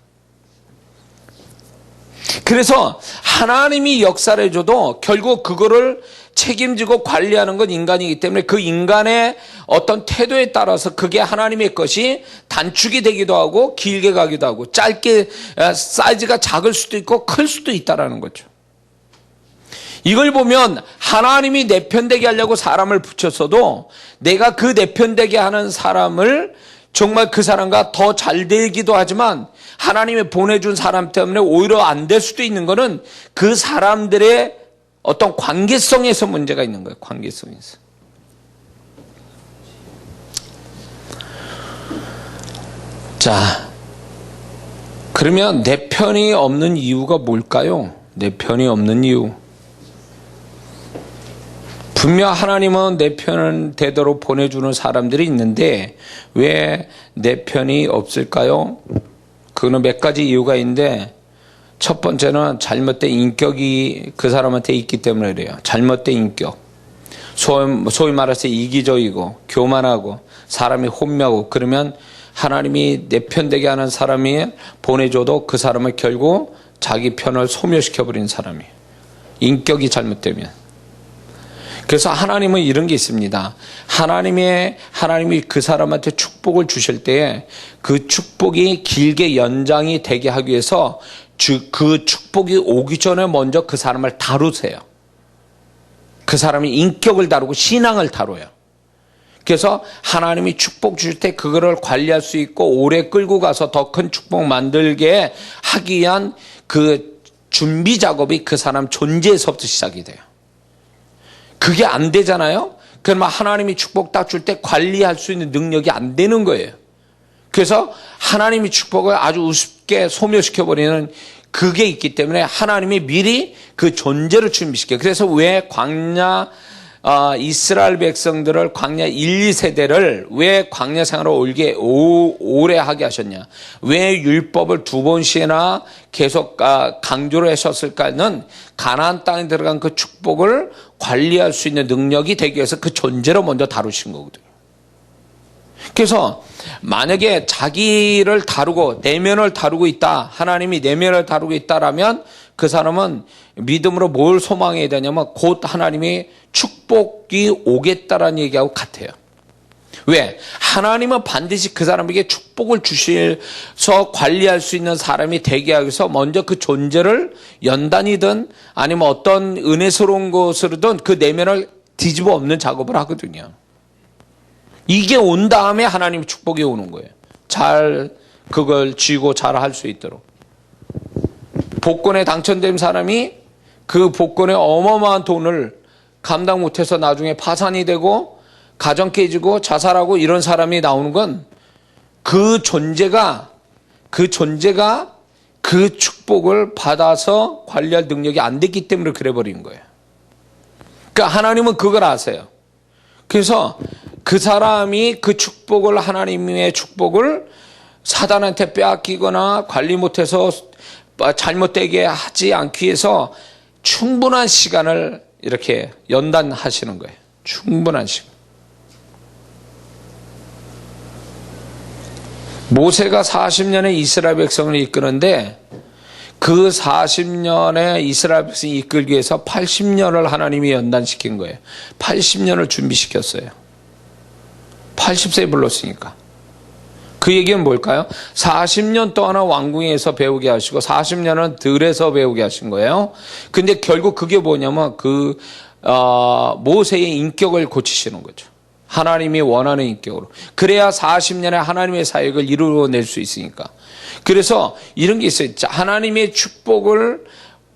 그래서 하나님이 역사를 해줘도 결국 그거를 책임지고 관리하는 건 인간이기 때문에, 그 인간의 어떤 태도에 따라서 그게 하나님의 것이 단축이 되기도 하고 길게 가기도 하고, 짧게 사이즈가 작을 수도 있고 클 수도 있다라는 거죠. 이걸 보면 하나님이 내 편 되게 하려고 사람을 붙였어도, 내가 그 내 편 되게 하는 사람을 정말 그 사람과 더 잘 되기도 하지만, 하나님이 보내준 사람 때문에 오히려 안 될 수도 있는 거는 그 사람들의 어떤 관계성에서 문제가 있는 거예요. 관계성에서. 자, 그러면 내 편이 없는 이유가 뭘까요? 내 편이 없는 이유. 분명 하나님은 내 편은 되도록 보내주는 사람들이 있는데 왜 내 편이 없을까요? 그거는 몇 가지 이유가 있는데, 첫 번째는 잘못된 인격이 그 사람한테 있기 때문에 그래요. 잘못된 인격. 소위 말해서 이기적이고 교만하고 사람이 혼미하고, 그러면 하나님이 내 편 되게 하는 사람이 보내줘도 그 사람을 결국 자기 편을 소멸시켜버린 사람이에요. 인격이 잘못되면. 그래서 하나님은 이런 게 있습니다. 하나님이 그 사람한테 축복을 주실 때에 그 축복이 길게 연장이 되게 하기 위해서 그 축복이 오기 전에 먼저 그 사람을 다루세요. 그 사람의 인격을 다루고 신앙을 다뤄요. 그래서 하나님이 축복 주실 때 그거를 관리할 수 있고 오래 끌고 가서 더 큰 축복 만들게 하기 위한 그 준비 작업이 그 사람 존재에서부터 시작이 돼요. 그게 안 되잖아요. 그러면 하나님이 축복 딱 줄 때 관리할 수 있는 능력이 안 되는 거예요. 그래서 하나님이 축복을 아주 우습게 소멸시켜버리는 그게 있기 때문에 하나님이 미리 그 존재를 준비시켜요. 그래서 왜 광야 이스라엘 백성들을 광야 1, 2세대를 왜 광야 생활을 오래 하게 하셨냐? 왜 율법을 2번씩이나 계속 강조를 하셨을까는 가나안 땅에 들어간 그 축복을 관리할 수 있는 능력이 되기 위해서 그 존재로 먼저 다루신 거거든요. 그래서 만약에 자기를 다루고 내면을 다루고 있다, 하나님이 내면을 다루고 있다라면 그 사람은 믿음으로 뭘 소망해야 되냐면 곧 하나님이 축복이 오겠다라는 얘기하고 같아요. 왜? 하나님은 반드시 그 사람에게 축복을 주셔서 관리할 수 있는 사람이 되게 하기 위해서 먼저 그 존재를 연단이든 아니면 어떤 은혜스러운 것으로든 그 내면을 뒤집어 엎는 작업을 하거든요. 이게 온 다음에 하나님의 축복이 오는 거예요. 잘 그걸 쥐고 잘 할 수 있도록. 복권에 당첨된 사람이 그 복권의 어마어마한 돈을 감당 못해서 나중에 파산이 되고 가정 깨지고 자살하고 이런 사람이 나오는 건 그 존재가 그 축복을 받아서 관리할 능력이 안 됐기 때문에 그래 버린 거예요. 그러니까 하나님은 그걸 아세요. 그래서 그 사람이 그 축복을 하나님의 축복을 사단한테 빼앗기거나 관리 못해서 잘못되게 하지 않기 위해서 충분한 시간을 이렇게 연단하시는 거예요. 충분한 시간. 모세가 40년의 이스라엘 백성을 이끄는데 그 40년의 이스라엘 백성을 이끌기 위해서 80년을 하나님이 연단시킨 거예요. 80년을 준비시켰어요. 80세에 불렀으니까. 그 얘기는 뭘까요? 40년 동안은 왕궁에서 배우게 하시고 40년은 들에서 배우게 하신 거예요. 근데 결국 그게 뭐냐면 모세의 인격을 고치시는 거죠. 하나님이 원하는 인격으로. 그래야 40년의 하나님의 사역을 이루어낼 수 있으니까. 그래서 이런 게 있어요. 하나님의 축복을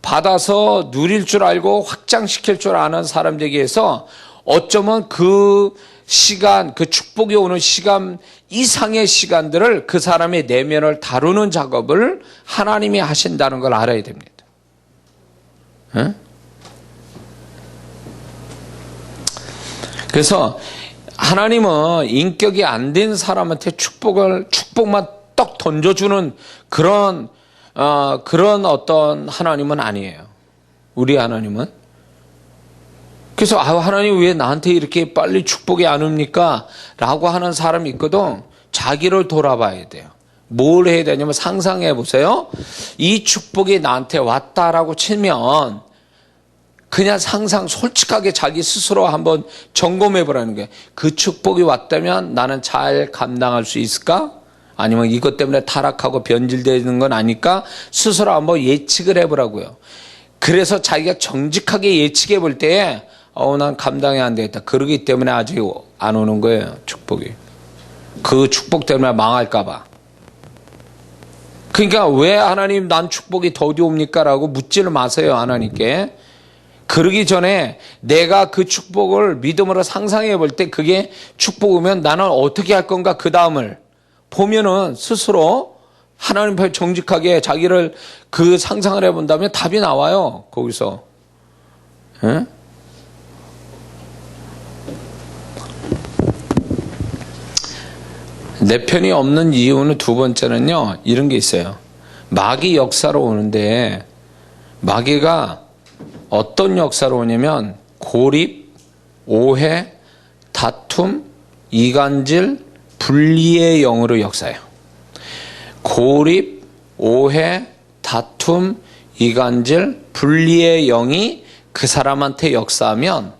받아서 누릴 줄 알고 확장시킬 줄 아는 사람들에게 해서 어쩌면 그 시간, 그 축복이 오는 시간 이상의 시간들을 그 사람의 내면을 다루는 작업을 하나님이 하신다는 걸 알아야 됩니다. 응? 그래서 하나님은 인격이 안 된 사람한테 축복만 떡 던져주는 그런 어떤 하나님은 아니에요. 우리 하나님은. 그래서 하나님 왜 나한테 이렇게 빨리 축복이 안 옵니까? 라고 하는 사람이 있거든. 자기를 돌아봐야 돼요. 뭘 해야 되냐면 상상해 보세요. 이 축복이 나한테 왔다라고 치면 그냥 솔직하게 자기 스스로 한번 점검해 보라는 거예요. 그 축복이 왔다면 나는 잘 감당할 수 있을까? 아니면 이것 때문에 타락하고 변질되는 건 아닐까? 스스로 한번 예측을 해보라고요. 그래서 자기가 정직하게 예측해 볼 때에 난 감당이 안 되겠다. 그러기 때문에 아직 안 오는 거예요. 축복이. 그 축복 때문에 망할까 봐. 그러니까 왜 하나님 난 축복이 더디 옵니까? 라고 묻지를 마세요. 하나님께. 그러기 전에 내가 그 축복을 믿음으로 상상해 볼 때 그게 축복 오면 나는 어떻게 할 건가 그 다음을 보면은 스스로 하나님 앞에 정직하게 자기를 그 상상을 해본다면 답이 나와요. 거기서. 에? 내 편이 없는 이유는 두 번째는요. 이런 게 있어요. 마귀 역사로 오는데 마귀가 어떤 역사로 오냐면 고립, 오해, 다툼, 이간질, 분리의 영으로 역사해요. 고립, 오해, 다툼, 이간질, 분리의 영이 그 사람한테 역사하면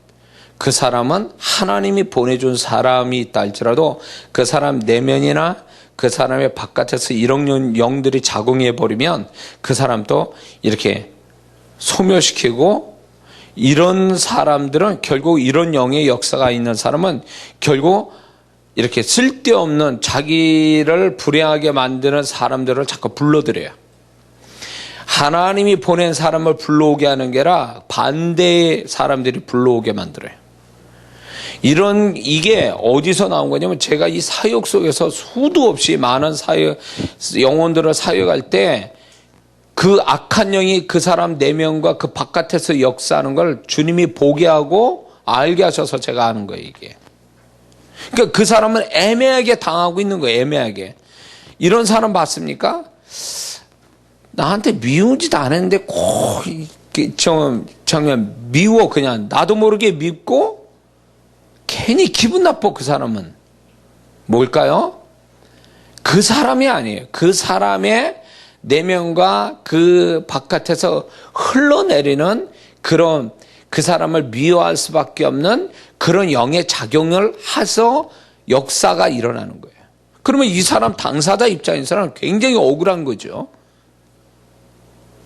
그 사람은 하나님이 보내준 사람이 있다 할지라도 그 사람 내면이나 그 사람의 바깥에서 이런 영들이 작용해 버리면 그 사람도 이렇게 소멸시키고, 이런 사람들은 결국 이런 영의 역사가 있는 사람은 결국 이렇게 쓸데없는 자기를 불행하게 만드는 사람들을 자꾸 불러들여요. 하나님이 보낸 사람을 불러오게 하는 게 아니라 반대의 사람들이 불러오게 만들어요. 이게 어디서 나온 거냐면, 제가 이 사역 속에서 수도 없이 많은 영혼들을 사역할 때 그 악한 영이 그 사람 내면과 그 바깥에서 역사하는 걸 주님이 보게 하고 알게 하셔서 제가 아는 거예요, 이게. 그러니까 그 사람은 애매하게 당하고 있는 거예요, 애매하게. 이런 사람 봤습니까? 나한테 미우지도 않았는데 꼭 정말 미워. 그냥 나도 모르게 밉고 괜히 기분 나빠. 그 사람은 뭘까요? 그 사람이 아니에요. 그 사람의 내면과 그 바깥에서 흘러내리는 그런, 그 사람을 미워할 수밖에 없는 그런 영의 작용을 해서 역사가 일어나는 거예요. 그러면 이 사람 당사자 입장에서는 굉장히 억울한 거죠.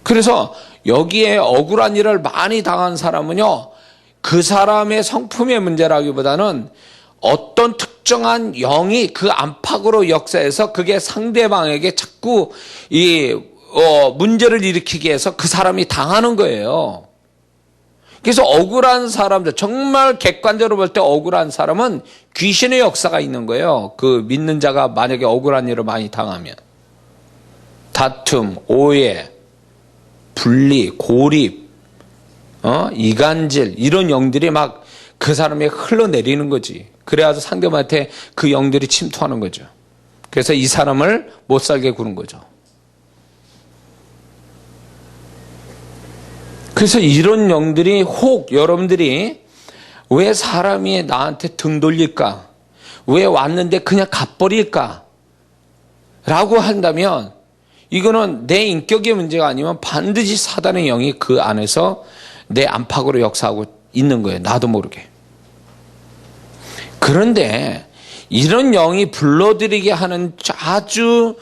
그래서 여기에 억울한 일을 많이 당한 사람은요, 그 사람의 성품의 문제라기보다는 어떤 특정한 영이 그 안팎으로 역사해서 그게 상대방에게 자꾸 문제를 일으키게 해서 그 사람이 당하는 거예요. 그래서 억울한 사람들, 정말 객관적으로 볼 때 억울한 사람은 귀신의 역사가 있는 거예요. 그 믿는 자가 만약에 억울한 일을 많이 당하면. 다툼, 오해, 분리, 고립, 이간질, 이런 영들이 막 그 사람에 흘러내리는 거지. 그래야지 상대방한테 그 영들이 침투하는 거죠. 그래서 이 사람을 못 살게 구는 거죠. 그래서 이런 영들이 혹 여러분들이 왜 사람이 나한테 등 돌릴까? 왜 왔는데 그냥 가버릴까? 라고 한다면 이거는 내 인격의 문제가 아니면 반드시 사단의 영이 그 안에서 내 안팎으로 역사하고 있는 거예요. 나도 모르게. 그런데 이런 영이 불러들이게 하는 아주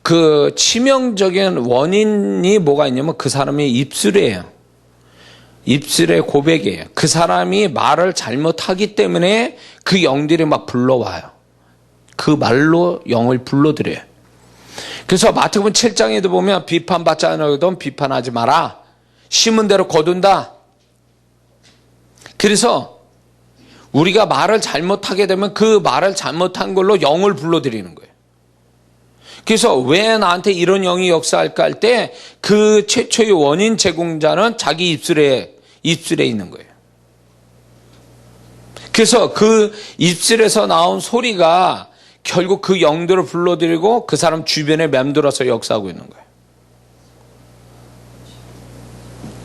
그 치명적인 원인이 뭐가 있냐면 그 사람의 입술이에요. 입술의 고백이에요. 그 사람이 말을 잘못하기 때문에 그 영들이 막 불러와요. 그 말로 영을 불러들여요. 그래서 마태복음 7장에도 보면 비판받지 않으려거든 비판하지 마라. 심은 대로 거둔다. 그래서 우리가 말을 잘못하게 되면 그 말을 잘못한 걸로 영을 불러들이는 거예요. 그래서 왜 나한테 이런 영이 역사할까 할 때 그 최초의 원인 제공자는 자기 입술에 있는 거예요. 그래서 그 입술에서 나온 소리가 결국 그 영들을 불러들이고 그 사람 주변에 맴돌아서 역사하고 있는 거예요.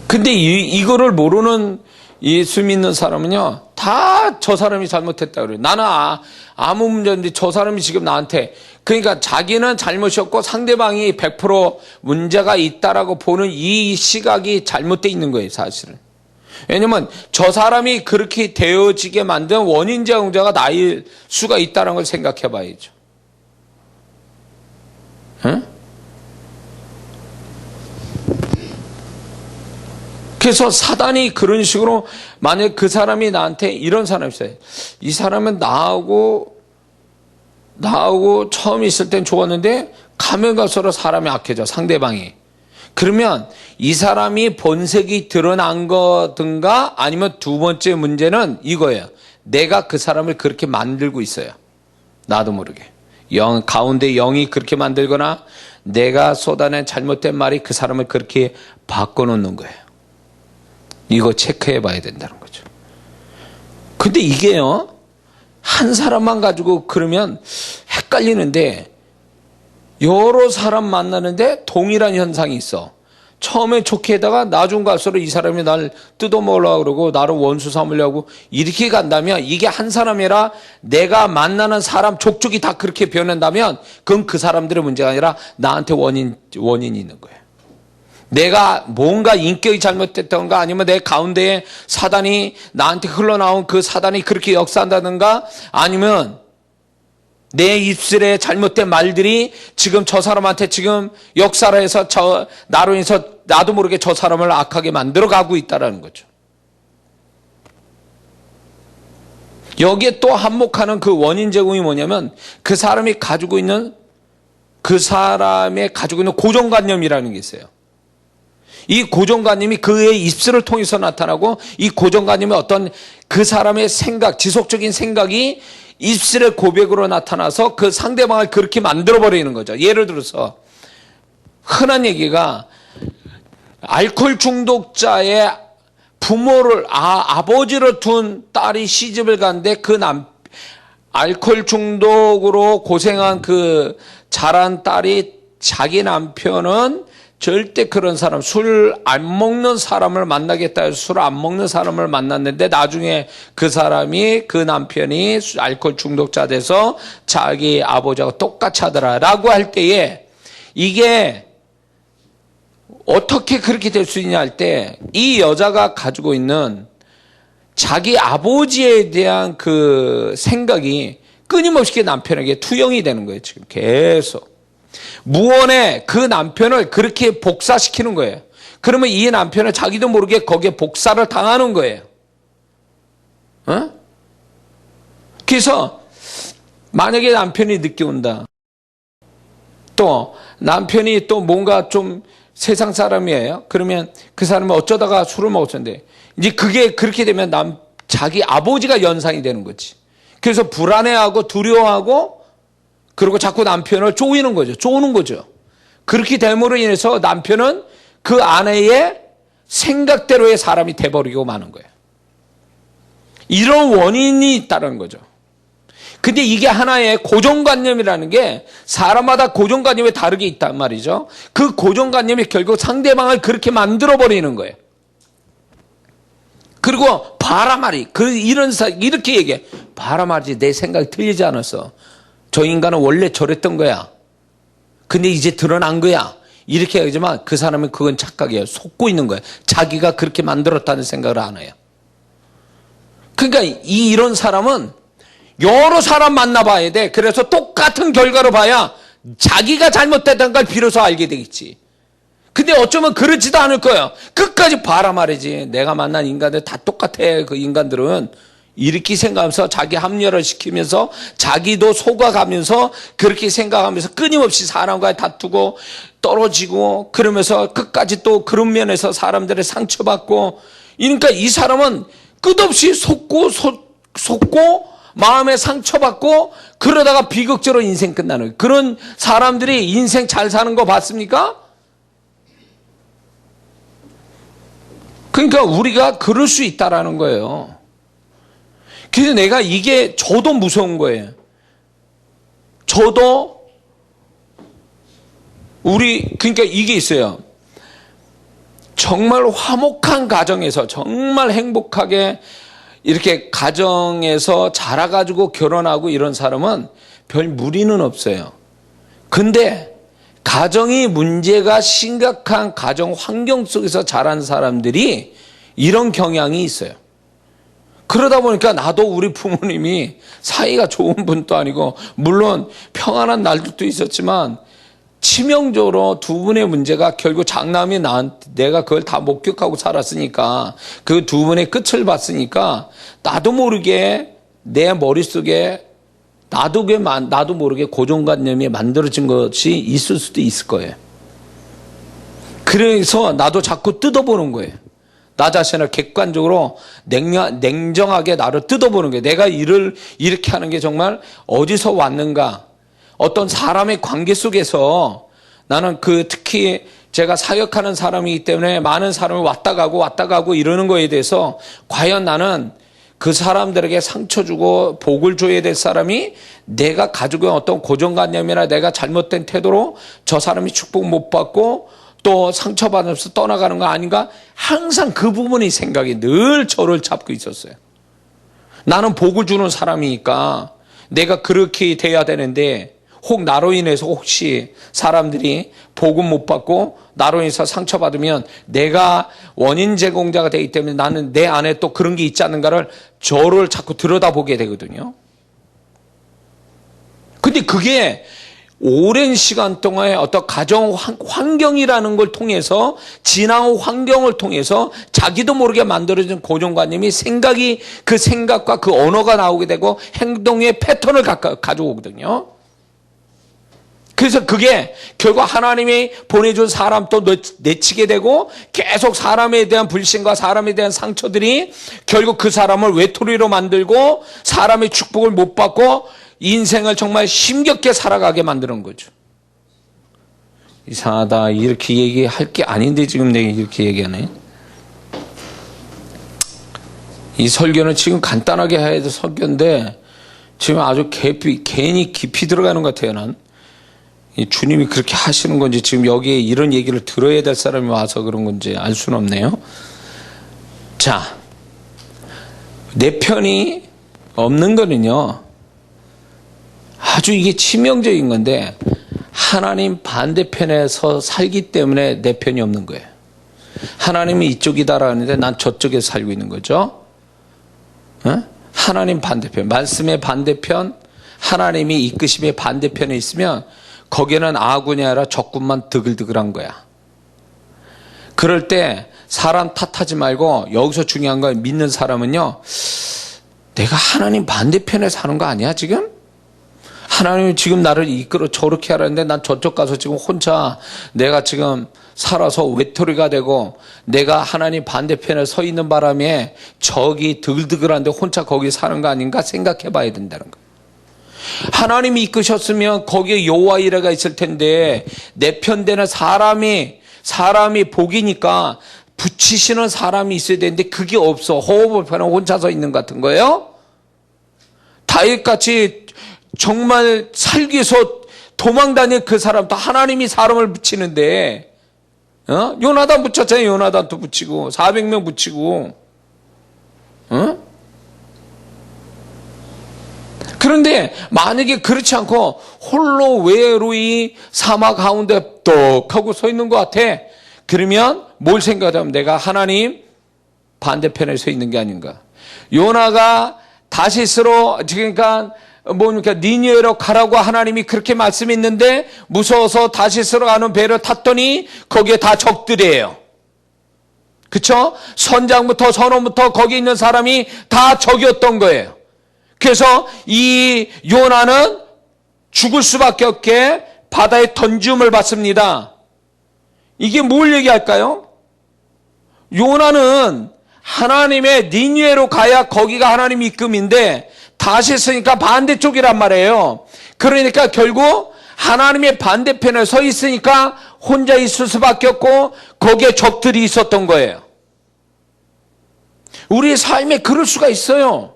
근데 이거를 모르는 예수 믿는 사람은요, 다 저 사람이 잘못했다 그래요. 나는 아무 문제 없는데 저 사람이 지금 나한테, 그러니까 자기는 잘못이었고 상대방이 100% 문제가 있다라고 보는 이 시각이 잘못되어 있는 거예요, 사실은. 왜냐면 저 사람이 그렇게 되어지게 만든 원인 제공자가 나일 수가 있다는 걸 생각해 봐야죠. 응? 그래서 사단이 그런 식으로, 만약 그 사람이 나한테 이런 사람이 있어요. 이 사람은 나하고 처음 있을 땐 좋았는데 가면 갈수록 사람이 악해져, 상대방이. 그러면 이 사람이 본색이 드러난 거든가 아니면 두 번째 문제는 이거예요. 내가 그 사람을 그렇게 만들고 있어요. 나도 모르게. 가운데 영이 그렇게 만들거나 내가 쏟아낸 잘못된 말이 그 사람을 그렇게 바꿔놓는 거예요. 이거 체크해 봐야 된다는 거죠. 근데 이게요, 한 사람만 가지고 그러면 헷갈리는데 여러 사람 만나는데 동일한 현상이 있어. 처음에 좋게 하다가 나중 갈수록 이 사람이 날 뜯어먹으려고 그러고 나를 원수 삼으려고 이렇게 간다면, 이게 한 사람이라 내가 만나는 사람 족족이 다 그렇게 변한다면 그건 그 사람들의 문제가 아니라 나한테 원인이 있는 거예요. 내가 뭔가 인격이 잘못됐던가 아니면 내 가운데에 사단이 나한테 흘러나온 그 사단이 그렇게 역사한다든가 아니면 내 입술에 잘못된 말들이 지금 저 사람한테 지금 역사를 해서 나로 인해서 나도 모르게 저 사람을 악하게 만들어 가고 있다는 거죠. 여기에 또 한몫하는 그 원인 제공이 뭐냐면 그 사람이 가지고 있는 고정관념이라는 게 있어요. 이 고정관념이 그의 입술을 통해서 나타나고 이 고정관념이 어떤 그 사람의 생각, 지속적인 생각이 입술의 고백으로 나타나서 그 상대방을 그렇게 만들어버리는 거죠. 예를 들어서 흔한 얘기가 알코올 중독자의 부모를 아버지를 둔 딸이 시집을 갔는데 알코올 중독으로 고생한 그 자란 딸이 자기 남편은 절대 그런 사람, 술 안 먹는 사람을 만나겠다 해서 술 안 먹는 사람을 만났는데 나중에 그 남편이 알코올 중독자 돼서 자기 아버지하고 똑같이 하더라라고 할 때에 이게 어떻게 그렇게 될 수 있냐 할 때 이 여자가 가지고 있는 자기 아버지에 대한 그 생각이 끊임없이 남편에게 투영이 되는 거예요. 지금 계속. 무언에 그 남편을 그렇게 복사시키는 거예요. 그러면 이 남편은 자기도 모르게 거기에 복사를 당하는 거예요. 그래서 만약에 남편이 늦게 온다. 또 남편이 또 뭔가 좀 세상 사람이에요. 그러면 그 사람이 어쩌다가 술을 먹었는데 이제 그게 그렇게 되면 자기 아버지가 연상이 되는 거지. 그래서 불안해하고 두려워하고 그리고 자꾸 남편을 쪼이는 거죠. 쪼는 거죠. 그렇게 됨으로 인해서 남편은 그 아내의 생각대로의 사람이 돼버리고 마는 거예요. 이런 원인이 있다는 거죠. 근데 이게 하나의 고정관념이라는 게 사람마다 고정관념이 다르게 있단 말이죠. 그 고정관념이 결국 상대방을 그렇게 만들어버리는 거예요. 그리고 봐라 말이 이렇게 얘기해. 봐라 말이지 내 생각이 틀리지 않았어. 저 인간은 원래 저랬던 거야. 근데 이제 드러난 거야. 이렇게 하지만 그 사람은 그건 착각이에요. 속고 있는 거예요. 자기가 그렇게 만들었다는 생각을 안 해요. 그러니까 이런 사람은 여러 사람 만나봐야 돼. 그래서 똑같은 결과로 봐야 자기가 잘못됐다는 걸 비로소 알게 되겠지. 근데 어쩌면 그렇지도 않을 거예요. 끝까지 봐라 말이지. 내가 만난 인간들 다 똑같아. 그 인간들은. 이렇게 생각하면서 자기 합리화를 시키면서 자기도 속아가면서 그렇게 생각하면서 끊임없이 사람과 다투고 떨어지고 그러면서 끝까지 또 그런 면에서 사람들의 상처받고 그러니까 이 사람은 끝없이 속고 마음에 상처받고 그러다가 비극적으로 인생 끝나는 그런 사람들이 인생 잘 사는 거 봤습니까? 그러니까 우리가 그럴 수 있다라는 거예요. 그래서 내가 이게 저도 무서운 거예요. 저도 그러니까 이게 있어요. 정말 화목한 가정에서 정말 행복하게 이렇게 가정에서 자라가지고 결혼하고 이런 사람은 별 무리는 없어요. 근데 가정이 문제가 심각한 가정 환경 속에서 자란 사람들이 이런 경향이 있어요. 그러다 보니까 나도 우리 부모님이 사이가 좋은 분도 아니고 물론 평안한 날들도 있었지만 치명적으로 두 분의 문제가 결국 장남이 내가 그걸 다 목격하고 살았으니까 그 두 분의 끝을 봤으니까 나도 모르게 내 머릿속에 나도 모르게 고정관념이 만들어진 것이 있을 수도 있을 거예요. 그래서 나도 자꾸 뜯어보는 거예요. 나 자신을 객관적으로 냉정하게 나를 뜯어보는 거예요. 내가 일을 이렇게 하는 게 정말 어디서 왔는가. 어떤 사람의 관계 속에서 나는 특히 제가 사역하는 사람이기 때문에 많은 사람이 왔다 가고 이러는 거에 대해서 과연 나는 그 사람들에게 상처 주고 복을 줘야 될 사람이 내가 가지고 있는 어떤 고정관념이나 내가 잘못된 태도로 저 사람이 축복 못 받고 또 상처받으면서 떠나가는 거 아닌가? 항상 그 부분의 생각이 늘 저를 잡고 있었어요. 나는 복을 주는 사람이니까 내가 그렇게 돼야 되는데 혹 나로 인해서 혹시 사람들이 복음 못 받고 나로 인해서 상처받으면 내가 원인 제공자가 되기 때문에 나는 내 안에 또 그런 게 있지 않는가를 저를 자꾸 들여다보게 되거든요. 근데 그게 오랜 시간 동안의 어떤 가정 환경이라는 걸 통해서 지나온 환경을 통해서 자기도 모르게 만들어진 고정관념이 생각이 그 생각과 그 언어가 나오게 되고 행동의 패턴을 가져오거든요. 그래서 그게 결국 하나님이 보내준 사람 또 내치게 되고 계속 사람에 대한 불신과 사람에 대한 상처들이 결국 그 사람을 외톨이로 만들고 사람의 축복을 못 받고 인생을 정말 힘겹게 살아가게 만드는 거죠. 이상하다. 이렇게 얘기할 게 아닌데 지금 내가 이렇게 얘기하네. 이 설교는 지금 간단하게 해야 될 설교인데 지금 아주 괜히 깊이 들어가는 것 같아요. 난 주님이 그렇게 하시는 건지 지금 여기에 이런 얘기를 들어야 될 사람이 와서 그런 건지 알 수는 없네요. 자, 내 편이 없는 거는요, 아주 이게 치명적인 건데 하나님 반대편에서 살기 때문에 내 편이 없는 거예요. 하나님이 이쪽이다라는데 난 저쪽에서 살고 있는 거죠. 하나님 반대편, 말씀의 반대편, 하나님이 이끄심의 반대편에 있으면 거기는 아군이 아니라 적군만 드글드글한 거야. 그럴 때 사람 탓하지 말고 여기서 중요한 건 믿는 사람은요, 내가 하나님 반대편에 사는 거 아니야 지금? 하나님이 지금 나를 이끌어 저렇게 하라는데 난 저쪽 가서 지금 혼자 내가 지금 살아서 외톨이가 되고 내가 하나님 반대편에 서 있는 바람에 저기 드글드글한데 혼자 거기 사는 거 아닌가 생각해 봐야 된다는 거예요. 하나님이 이끄셨으면 거기에 여호와 이레가 있을 텐데 내 편 되는 사람이 복이니까 붙이시는 사람이 있어야 되는데 그게 없어. 허허벌판에 혼자 서 있는 것 같은 거예요. 다윗같이 정말 살기 위해서 도망다닐 그 사람도 하나님이 사람을 붙이는데, 요나단 붙였잖아요. 요나단도 붙이고 400명 붙이고, 그런데 만약에 그렇지 않고 홀로 외로이 사막 가운데 떡 하고 서 있는 것 같아. 그러면 뭘 생각하면 내가 하나님 반대편에 서 있는 게 아닌가. 요나가 다시스로, 그러니까 뭡니까, 니느웨로 가라고 하나님이 그렇게 말씀했는데 무서워서 다시스로 가는 배를 탔더니 거기에 다 적들이에요. 그쵸? 선장부터 선원부터 거기 있는 사람이 다 적이었던 거예요. 그래서 이 요나는 죽을 수밖에 없게 바다에 던짐을 받습니다. 이게 뭘 얘기할까요? 요나는 하나님의 니느웨로 가야 거기가 하나님 이끔인데 다시 있으니까 반대쪽이란 말이에요. 그러니까 결국 하나님의 반대편에 서 있으니까 혼자 있을 수밖에 없고 거기에 적들이 있었던 거예요. 우리의 삶에 그럴 수가 있어요.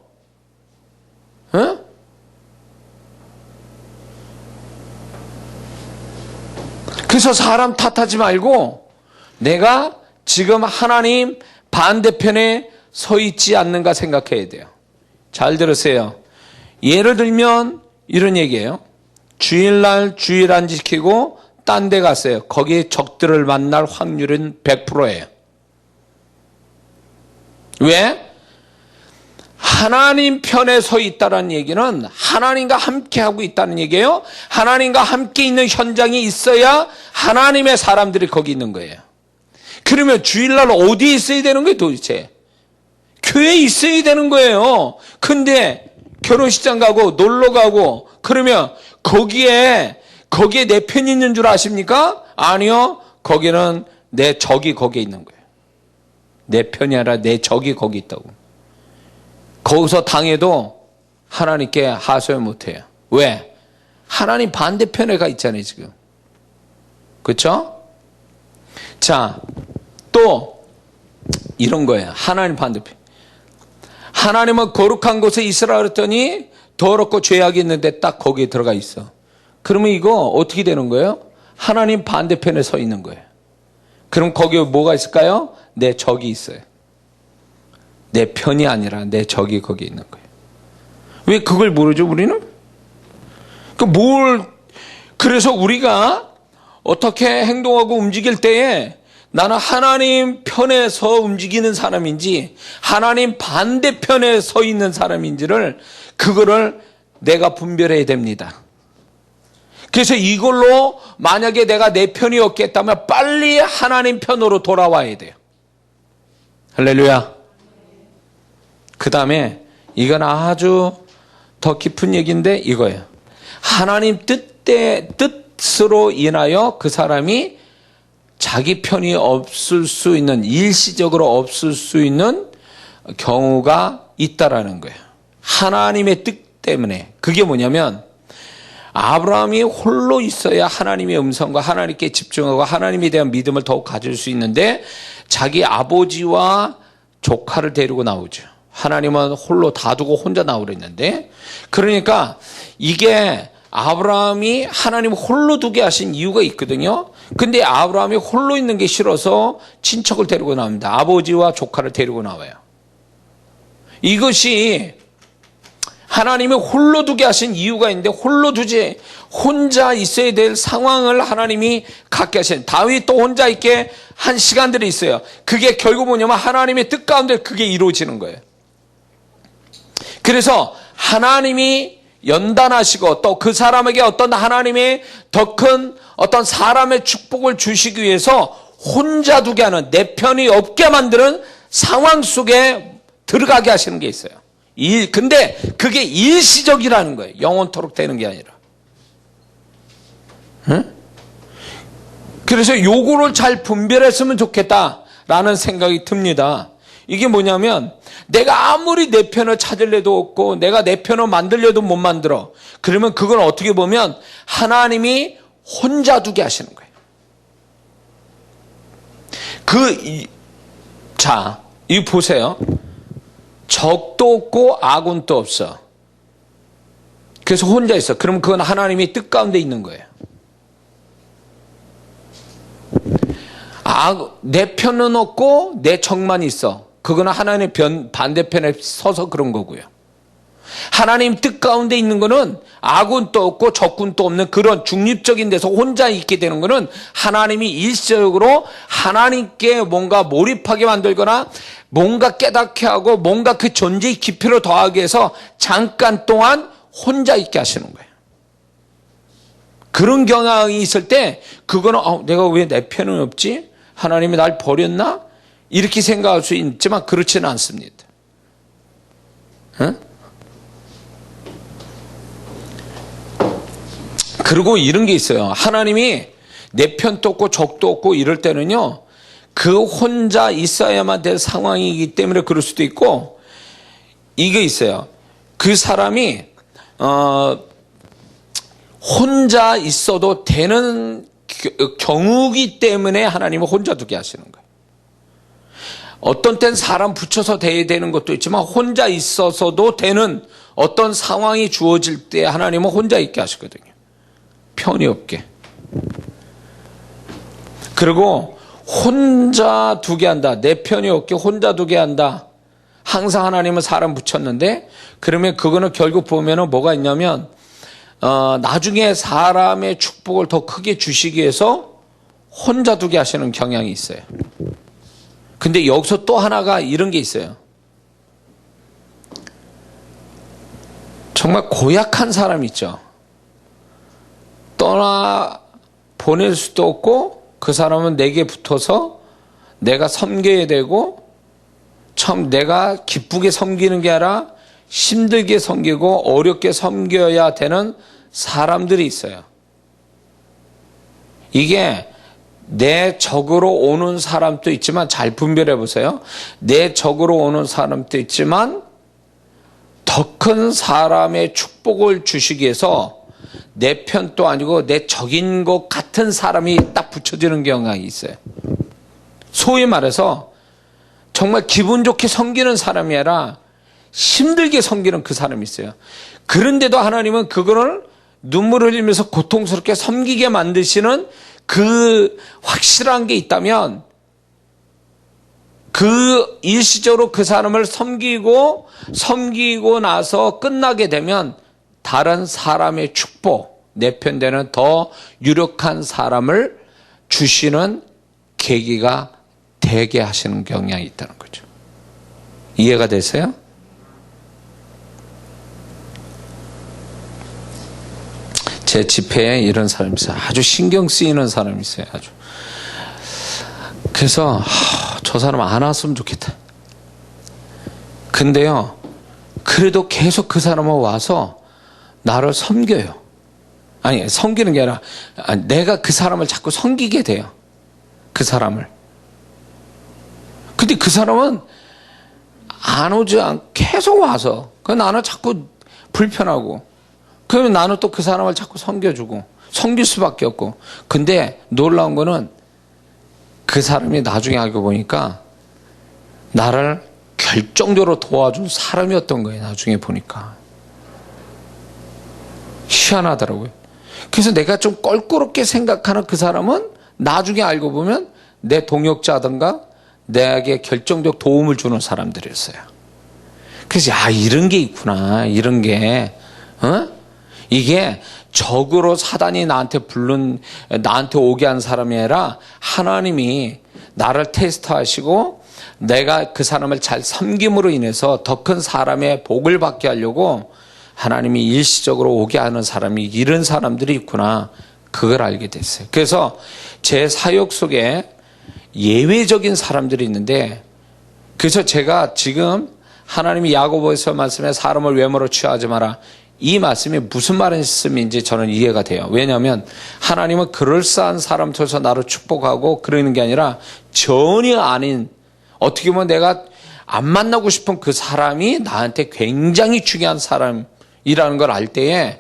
그래서 사람 탓하지 말고 내가 지금 하나님 반대편에 서 있지 않는가 생각해야 돼요. 잘 들으세요. 예를 들면 이런 얘기예요. 주일날 주일 안 지키고 딴 데 갔어요. 거기에 적들을 만날 확률은 100%예요. 왜? 하나님 편에 서 있다는 얘기는 하나님과 함께 하고 있다는 얘기예요. 하나님과 함께 있는 현장이 있어야 하나님의 사람들이 거기 있는 거예요. 그러면 주일날 어디에 있어야 되는 거예요 도대체? 교회에 있어야 되는 거예요. 근데 결혼식장 가고 놀러 가고 그러면 거기에 내 편이 있는 줄 아십니까? 아니요. 거기는 내 적이 거기에 있는 거예요. 내 편이 아니라 내 적이 거기 있다고. 거기서 당해도 하나님께 하소연 못해요. 왜? 하나님 반대편에 가 있잖아요 지금. 그렇죠? 자, 또 이런 거예요. 하나님 반대편. 하나님은 거룩한 곳에 있으라 그랬더니 더럽고 죄악이 있는데 딱 거기에 들어가 있어. 그러면 이거 어떻게 되는 거예요? 하나님 반대편에 서 있는 거예요. 그럼 거기에 뭐가 있을까요? 내 적이 있어요. 내 편이 아니라 내 적이 거기에 있는 거예요. 왜 그걸 모르죠 우리는? 그래서 우리가 어떻게 행동하고 움직일 때에 나는 하나님 편에 서 움직이는 사람인지 하나님 반대편에 서 있는 사람인지를 그거를 내가 분별해야 됩니다. 그래서 이걸로 만약에 내가 내 편이 없겠다면 빨리 하나님 편으로 돌아와야 돼요. 할렐루야. 그 다음에 이건 아주 더 깊은 얘기인데 이거예요. 하나님 뜻으로 인하여 그 사람이 자기 편이 없을 수 있는, 일시적으로 없을 수 있는 경우가 있다라는 거예요. 하나님의 뜻 때문에. 그게 뭐냐면 아브라함이 홀로 있어야 하나님의 음성과 하나님께 집중하고 하나님에 대한 믿음을 더욱 가질 수 있는데 자기 아버지와 조카를 데리고 나오죠. 하나님은 홀로 다 두고 혼자 나오랬는데, 그러니까 이게 아브라함이 하나님 홀로 두게 하신 이유가 있거든요. 근데 아브라함이 홀로 있는 게 싫어서 친척을 데리고 나옵니다. 아버지와 조카를 데리고 나와요. 이것이 하나님이 홀로 두게 하신 이유가 있는데 홀로 두지, 혼자 있어야 될 상황을 하나님이 갖게 하신, 다윗도 혼자 있게 한 시간들이 있어요. 그게 결국 뭐냐면 하나님의 뜻 가운데 그게 이루어지는 거예요. 그래서 하나님이 연단하시고 또 그 사람에게 어떤 하나님의 더 큰 어떤 사람의 축복을 주시기 위해서 혼자 두게 하는, 내 편이 없게 만드는 상황 속에 들어가게 하시는 게 있어요. 근데 그게 일시적이라는 거예요. 영원토록 되는 게 아니라. 응? 그래서 요거를 잘 분별했으면 좋겠다라는 생각이 듭니다. 이게 뭐냐면 내가 아무리 내 편을 찾으려도 없고 내가 내 편을 만들려도 못 만들어. 그러면 그건 어떻게 보면 하나님이 혼자 두게 하시는 거예요. 이거 보세요. 적도 없고 아군도 없어. 그래서 혼자 있어. 그럼 그건 하나님이 뜻 가운데 있는 거예요. 내 편은 없고 내 적만 있어. 그거는 하나님의 반대편에 서서 그런 거고요. 하나님 뜻 가운데 있는 거는 아군도 없고 적군도 없는 그런 중립적인 데서 혼자 있게 되는 거는 하나님이 일시적으로 하나님께 뭔가 몰입하게 만들거나 뭔가 깨닫게 하고 뭔가 그 존재의 깊이를 더하기 위해서 잠깐 동안 혼자 있게 하시는 거예요. 그런 경향이 있을 때 그거는 내가 왜 내 편은 없지? 하나님이 날 버렸나? 이렇게 생각할 수 있지만 그렇지는 않습니다. 응? 그리고 이런 게 있어요. 하나님이 내 편도 없고 적도 없고 이럴 때는요, 그 혼자 있어야만 될 상황이기 때문에 그럴 수도 있고, 이게 있어요. 그 사람이 혼자 있어도 되는 경우이기 때문에 하나님은 혼자 두게 하시는 거예요. 어떤 땐 사람 붙여서 돼야 되는 것도 있지만 혼자 있어서도 되는 어떤 상황이 주어질 때 하나님은 혼자 있게 하시거든요. 편이 없게. 그리고 혼자 두게 한다. 내 편이 없게 혼자 두게 한다. 항상 하나님은 사람 붙였는데, 그러면 그거는 결국 보면은 뭐가 있냐면 나중에 사람의 축복을 더 크게 주시기 위해서 혼자 두게 하시는 경향이 있어요. 근데 여기서 또 하나가 이런 게 있어요. 정말 고약한 사람 있죠. 떠나 보낼 수도 없고 그 사람은 내게 붙어서 내가 섬겨야 되고, 참 내가 기쁘게 섬기는 게 아니라 힘들게 섬기고 어렵게 섬겨야 되는 사람들이 있어요. 이게 내 적으로 오는 사람도 있지만, 잘 분별해 보세요. 내 적으로 오는 사람도 있지만 더 큰 사람의 축복을 주시기 위해서 내 편도 아니고 내 적인 것 같은 사람이 딱 붙여지는 경향이 있어요. 소위 말해서 정말 기분 좋게 섬기는 사람이 아니라 힘들게 섬기는 그 사람이 있어요. 그런데도 하나님은 그거를 눈물을 흘리면서 고통스럽게 섬기게 만드시는 그 확실한 게 있다면, 그 일시적으로 그 사람을 섬기고 나서 끝나게 되면 다른 사람의 축복, 내 편 되는 더 유력한 사람을 주시는 계기가 되게 하시는 경향이 있다는 거죠. 이해가 되세요? 제 집회에 이런 사람이 있어요. 아주 신경 쓰이는 사람이 있어요. 아주. 그래서 저 사람 안 왔으면 좋겠다. 근데요, 그래도 계속 그 사람은 와서 나를 섬겨요. 아니, 섬기는 게 아니라 내가 그 사람을 자꾸 섬기게 돼요. 그 사람을. 근데 그 사람은 안 오지 않고 계속 와서 나는 자꾸 불편하고, 그러면 나는 또 그 사람을 자꾸 섬겨주고 섬길 수밖에 없고. 근데 놀라운 거는 그 사람이 나중에 알고 보니까 나를 결정적으로 도와준 사람이었던 거예요. 나중에 보니까 희한하더라고요. 그래서 내가 좀 껄끄럽게 생각하는 그 사람은 나중에 알고 보면 내 동역자든가 내게 결정적 도움을 주는 사람들이었어요. 그래서 이런 게 있구나. 이런 게 이게 적으로 사단이 나한테 오게 한 사람이 아니라 하나님이 나를 테스트하시고 내가 그 사람을 잘 섬김으로 인해서 더 큰 사람의 복을 받게 하려고 하나님이 일시적으로 오게 하는 사람이 이런 사람들이 있구나. 그걸 알게 됐어요. 그래서 제 사역 속에 예외적인 사람들이 있는데, 그래서 제가 지금 하나님이 야고보에서 말씀에 사람을 외모로 취하지 마라, 이 말씀이 무슨 말씀인지 저는 이해가 돼요. 왜냐하면 하나님은 그럴싸한 사람 통해서 나를 축복하고 그러는 게 아니라 전혀 아닌, 어떻게 보면 내가 안 만나고 싶은 그 사람이 나한테 굉장히 중요한 사람이라는 걸 알 때에,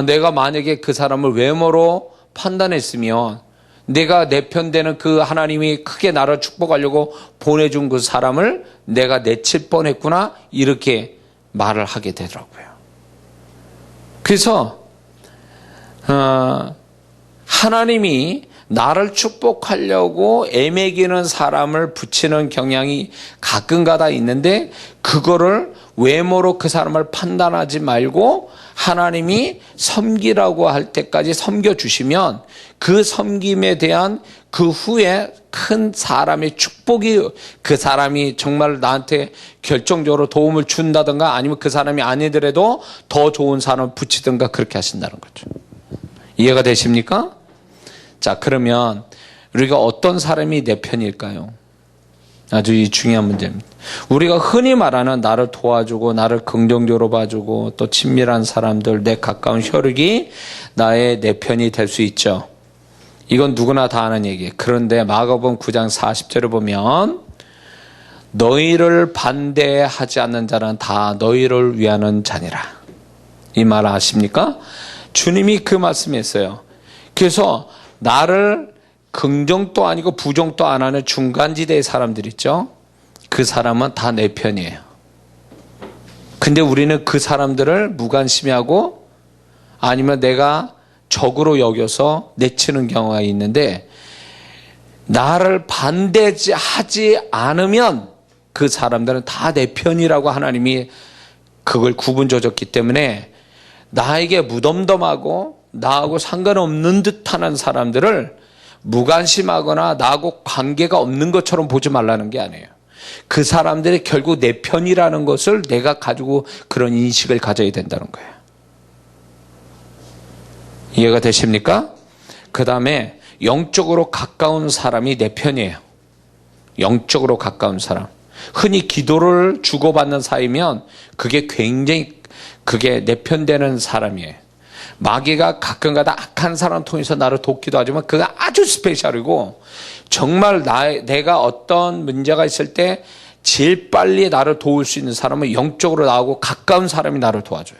내가 만약에 그 사람을 외모로 판단했으면 내가 내 편 되는 그 하나님이 크게 나를 축복하려고 보내준 그 사람을 내가 내칠 뻔했구나, 이렇게 말을 하게 되더라고요. 그래서 하나님이 나를 축복하려고 애매기는 사람을 붙이는 경향이 가끔가다 있는데, 그거를 외모로 그 사람을 판단하지 말고 하나님이 섬기라고 할 때까지 섬겨주시면 그 섬김에 대한 그 후에 큰 사람의 축복이, 그 사람이 정말 나한테 결정적으로 도움을 준다든가 아니면 그 사람이 아니더라도 더 좋은 사람을 붙이든가 그렇게 하신다는 거죠. 이해가 되십니까? 자, 그러면 우리가 어떤 사람이 내 편일까요? 아주 중요한 문제입니다. 우리가 흔히 말하는 나를 도와주고 나를 긍정적으로 봐주고 또 친밀한 사람들, 내 가까운 혈육이 나의 내 편이 될 수 있죠. 이건 누구나 다 아는 얘기예요. 그런데 마가복음 9장 40절을 보면 너희를 반대하지 않는 자는 다 너희를 위하는 자니라. 이 말 아십니까? 주님이 그 말씀했어요. 그래서 나를 긍정도 아니고 부정도 안 하는 중간지대의 사람들 있죠. 그 사람은 다 내 편이에요. 근데 우리는 그 사람들을 무관심해하고 아니면 내가 적으로 여겨서 내치는 경우가 있는데, 나를 반대하지 않으면 그 사람들은 다 내 편이라고 하나님이 그걸 구분져줬기 때문에 나에게 무덤덤하고 나하고 상관없는 듯하는 사람들을 무관심하거나 나하고 관계가 없는 것처럼 보지 말라는 게 아니에요. 그 사람들이 결국 내 편이라는 것을 내가 가지고 그런 인식을 가져야 된다는 거예요. 이해가 되십니까? 그 다음에 영적으로 가까운 사람이 내 편이에요. 영적으로 가까운 사람. 흔히 기도를 주고받는 사이면 그게 굉장히 내 편 되는 사람이에요. 마귀가 가끔가다 악한 사람 통해서 나를 돕기도 하지만 그거 아주 스페셜이고, 정말 내가 어떤 문제가 있을 때 제일 빨리 나를 도울 수 있는 사람은 영적으로 나하고 가까운 사람이 나를 도와줘요.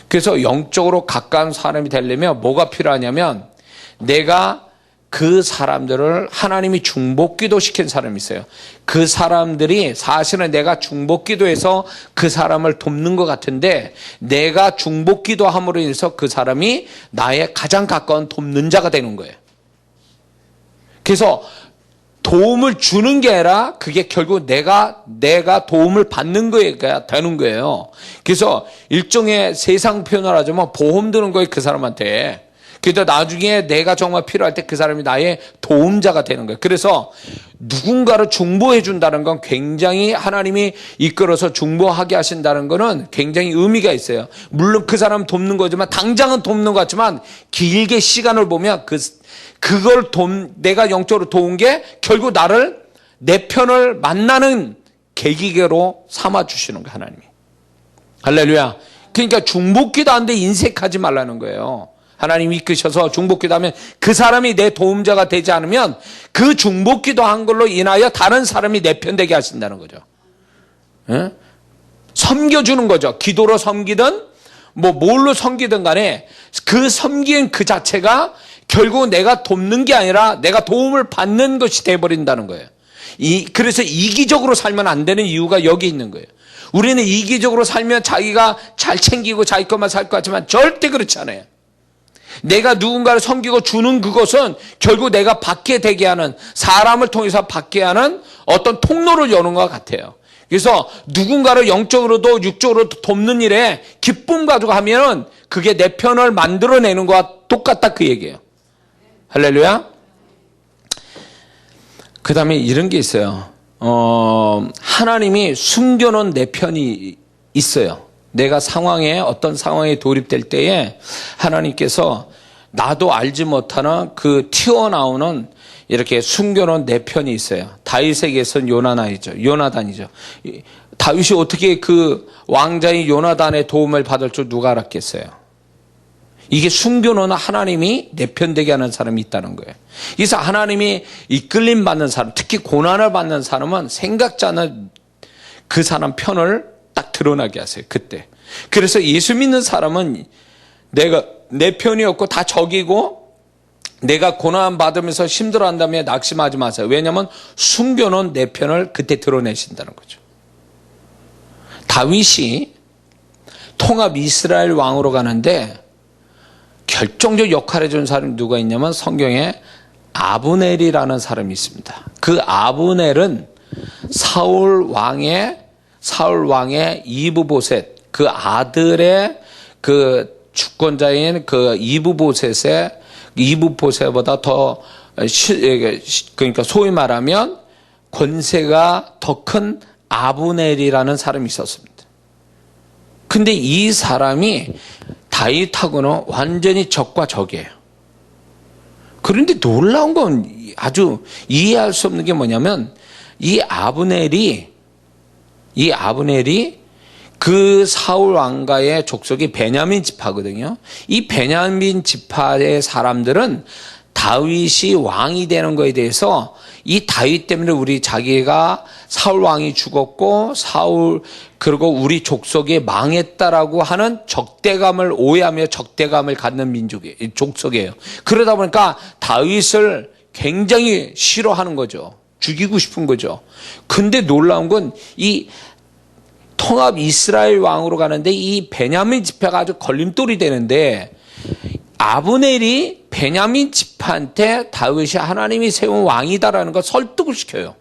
그래서 영적으로 가까운 사람이 되려면 뭐가 필요하냐면, 내가 그 사람들을 하나님이 중보기도 시킨 사람이 있어요. 그 사람들이 사실은 내가 중보기도해서 그 사람을 돕는 것 같은데, 내가 중보기도 함으로 인해서 그 사람이 나의 가장 가까운 돕는 자가 되는 거예요. 그래서 도움을 주는 게 아니라 그게 결국 내가 도움을 받는 거가 되는 거예요. 그래서 일종의 세상 표현을 하자면 보험 드는 거예요, 그 사람한테. 그래서 나중에 내가 정말 필요할 때 그 사람이 나의 도움자가 되는 거예요. 그래서 누군가를 중보해 준다는 건 굉장히 하나님이 이끌어서 중보하게 하신다는 거는 굉장히 의미가 있어요. 물론 그 사람 돕는 거지만 당장은 돕는 것 같지만 길게 시간을 보면 내가 영적으로 도운 게 결국 내 편을 만나는 계기로 삼아 주시는 거예요, 하나님이. 할렐루야. 그러니까 중보기도 하는데 인색하지 말라는 거예요. 하나님이 이끄셔서 중보기도 하면 그 사람이 내 도움자가 되지 않으면 그 중보기도 한 걸로 인하여 다른 사람이 내 편 되게 하신다는 거죠. 예? 섬겨주는 거죠. 기도로 섬기든 뭘로 섬기든 간에 그 섬기는 그 자체가 결국 내가 돕는 게 아니라 내가 도움을 받는 것이 돼버린다는 거예요. 그래서 이기적으로 살면 안 되는 이유가 여기 있는 거예요. 우리는 이기적으로 살면 자기가 잘 챙기고 자기 것만 살 것 같지만 절대 그렇지 않아요. 내가 누군가를 섬기고 주는 그것은 결국 내가 받게 되게 하는, 사람을 통해서 받게 하는 어떤 통로를 여는 것 같아요. 그래서 누군가를 영적으로도 육적으로도 돕는 일에 기쁨 가지고 하면은 그게 내 편을 만들어내는 것과 똑같다, 그 얘기예요. 할렐루야. 그 다음에 이런 게 있어요. 하나님이 숨겨놓은 내 편이 있어요. 내가 어떤 상황에 돌입될 때에 하나님께서 나도 알지 못하는 그 튀어나오는 이렇게 숨겨놓은 내 편이 있어요. 다윗에게서는 요나단이죠. 다윗이 어떻게 그 왕자인 요나단의 도움을 받을 줄 누가 알았겠어요? 이게 숨겨놓은 하나님이 내 편 되게 하는 사람이 있다는 거예요. 그래서 하나님이 이끌림 받는 사람, 특히 고난을 받는 사람은 생각지 않은 그 사람 편을 딱 드러나게 하세요, 그때. 그래서 예수 믿는 사람은 내 편이 없고 다 적이고 내가 고난 받으면서 힘들어한 다음에 낙심하지 마세요. 왜냐하면 숨겨놓은 내 편을 그때 드러내신다는 거죠. 다윗이 통합 이스라엘 왕으로 가는데 결정적 역할을 해준 사람이 누가 있냐면 성경에 아브넬이라는 사람이 있습니다. 그 아브넬은 사울 왕의 이브보셋, 그 아들의 그 주권자인 그 이브보셋보다 더 그러니까 소위 말하면 권세가 더 큰 아브넬이라는 사람이 있었습니다. 근데 이 사람이 다윗하고는 완전히 적과 적이에요. 그런데 놀라운 건 아주 이해할 수 없는 게 뭐냐면 이 아브넬이 그 사울 왕가의 족속이 베냐민 지파거든요. 이 베냐민 지파의 사람들은 다윗이 왕이 되는 거에 대해서 이 다윗 때문에 자기가 사울 왕이 죽었고 그리고 우리 족속이 망했다라고 하는 오해하며 적대감을 갖는 족속이에요. 그러다 보니까 다윗을 굉장히 싫어하는 거죠. 죽이고 싶은 거죠. 근데 놀라운 건 이 통합 이스라엘 왕으로 가는데 이 베냐민 지파가 아주 걸림돌이 되는데 아브넬이 베냐민 지파한테 다윗이 하나님이 세운 왕이다라는 걸 설득을 시켜요.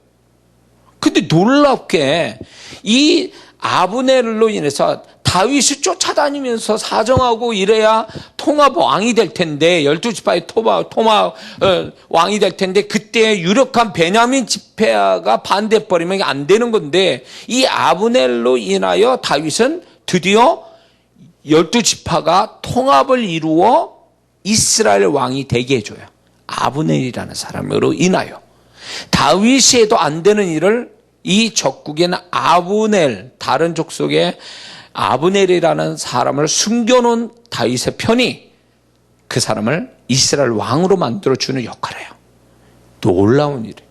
근데 놀랍게 이 아브넬로 인해서 다윗이 쫓아다니면서 사정하고 이래야 통합 왕이 될 텐데 12지파의 통합 왕이 될 텐데 그때 유력한 베냐민 지파가 반대해버리면 안 되는 건데 이 아브넬로 인하여 다윗은 드디어 12지파가 통합을 이루어 이스라엘 왕이 되게 해줘요. 아브넬이라는 사람으로 인하여. 다윗이 해도 안 되는 일을 이 적국에는 다른 족속의 아브넬이라는 사람을 숨겨놓은 다윗의 편이 그 사람을 이스라엘 왕으로 만들어주는 역할을 해요. 놀라운 일이에요.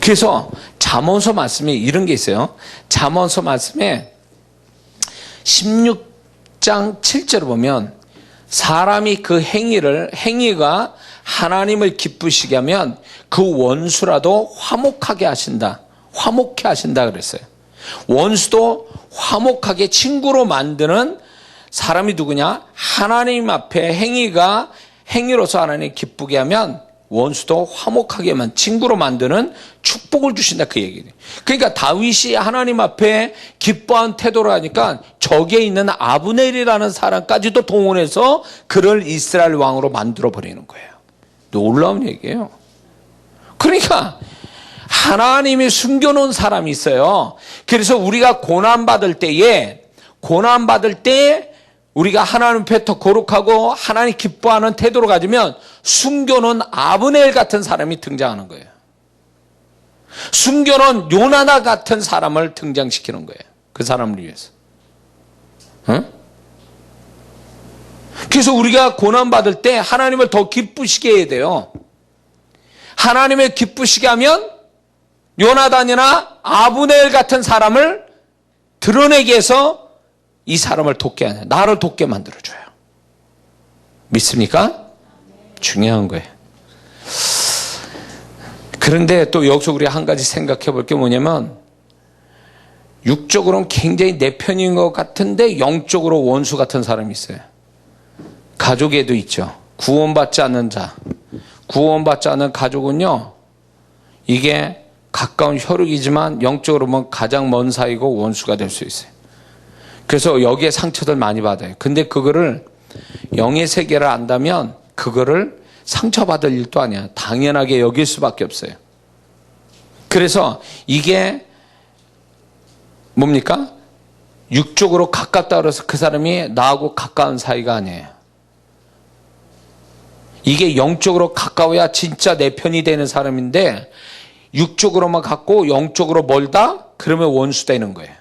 그래서 잠언서 말씀에 이런 게 있어요. 잠언서 말씀에 16장 7절을 보면 사람이 그 행위가 하나님을 기쁘시게 하면 그 원수라도 화목하게 하신다. 화목해 하신다 그랬어요. 원수도 화목하게 친구로 만드는 사람이 누구냐? 하나님 앞에 행위로서 하나님 기쁘게 하면 원수도 화목하게만 친구로 만드는 축복을 주신다 그 얘기예요. 그러니까 다윗이 하나님 앞에 기뻐한 태도로 하니까 적에 있는 아브넬이라는 사람까지도 동원해서 그를 이스라엘 왕으로 만들어 버리는 거예요. 놀라운 얘기예요. 그러니까 하나님이 숨겨놓은 사람이 있어요. 그래서 우리가 고난받을 때에 우리가 하나님 앞에 더 거룩하고 하나님 기뻐하는 태도로 가지면 숨겨놓은 아브넬 같은 사람이 등장하는 거예요. 숨겨놓은 요나다 같은 사람을 등장시키는 거예요. 그 사람을 위해서. 응? 그래서 우리가 고난받을 때 하나님을 더 기쁘시게 해야 돼요. 하나님을 기쁘시게 하면 요나단이나 아브넬 같은 사람을 드러내게 해서 이 사람을 돕게 하냐, 나를 돕게 만들어줘요. 믿습니까? 중요한 거예요. 그런데 또 여기서 우리 한 가지 생각해 볼 게 뭐냐면, 육적으로는 굉장히 내 편인 것 같은데 영적으로 원수 같은 사람이 있어요. 가족에도 있죠. 구원받지 않는 자, 구원받지 않는 가족은요, 이게 가까운 혈육이지만 영적으로 보면 가장 먼 사이고 원수가 될 수 있어요. 그래서 여기에 상처들 많이 받아요. 근데 그거를 영의 세계를 안다면 그거를 상처받을 일도 아니야. 당연하게 여길 수밖에 없어요. 그래서 이게 뭡니까? 육적으로 가깝다 그래서 그 사람이 나하고 가까운 사이가 아니에요. 이게 영적으로 가까워야 진짜 내 편이 되는 사람인데, 육적으로만 갖고 영적으로 멀다? 그러면 원수 되는 거예요.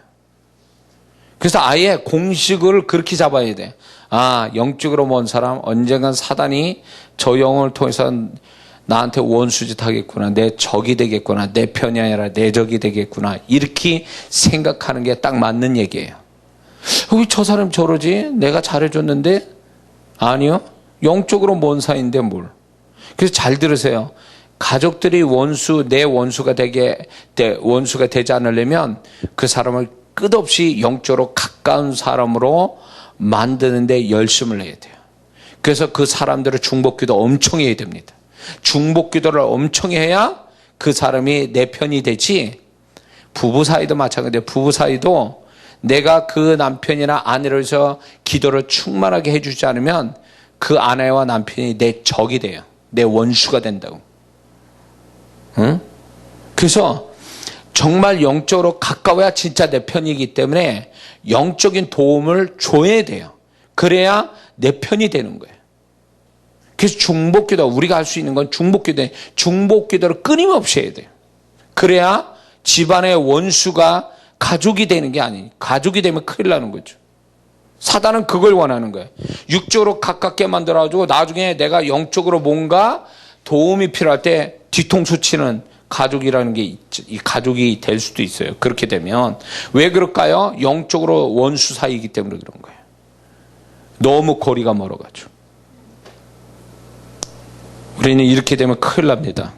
그래서 아예 공식을 그렇게 잡아야 돼. 아, 영적으로 먼 사람, 언젠간 사단이 저 영을 통해서 나한테 원수짓 하겠구나, 내 적이 되겠구나, 내 편이 아니라 내 적이 되겠구나, 이렇게 생각하는 게 딱 맞는 얘기예요. 왜 저 사람 저러지? 내가 잘해줬는데? 아니요. 영적으로 먼 사이인데 뭘. 그래서 잘 들으세요. 가족들이 내 원수가 되지 않으려면 그 사람을 끝없이 영적으로 가까운 사람으로 만드는데 열심을 해야 돼요. 그래서 그 사람들의 중보기도 엄청 해야 됩니다. 중보기도를 엄청 해야 그 사람이 내 편이 되지. 부부 사이도 마찬가지예요. 부부 사이도 내가 그 남편이나 아내를 위해서 기도를 충만하게 해주지 않으면 그 아내와 남편이 내 적이 돼요. 내 원수가 된다고. 응? 그래서 정말 영적으로 가까워야 진짜 내 편이기 때문에 영적인 도움을 줘야 돼요. 그래야 내 편이 되는 거예요. 그래서 중보기도, 우리가 할 수 있는 건 중보기도를 끊임없이 해야 돼요. 그래야 집안의 원수가 가족이 되는 게 아니에요. 가족이 되면 큰일 나는 거죠. 사단은 그걸 원하는 거예요. 육적으로 가깝게 만들어가지고 나중에 내가 영적으로 뭔가 도움이 필요할 때 뒤통수 치는 가족이라는 게 이 가족이 될 수도 있어요. 그렇게 되면. 왜 그럴까요? 영적으로 원수 사이이기 때문에 그런 거예요. 너무 거리가 멀어가지고. 우리는 이렇게 되면 큰일 납니다.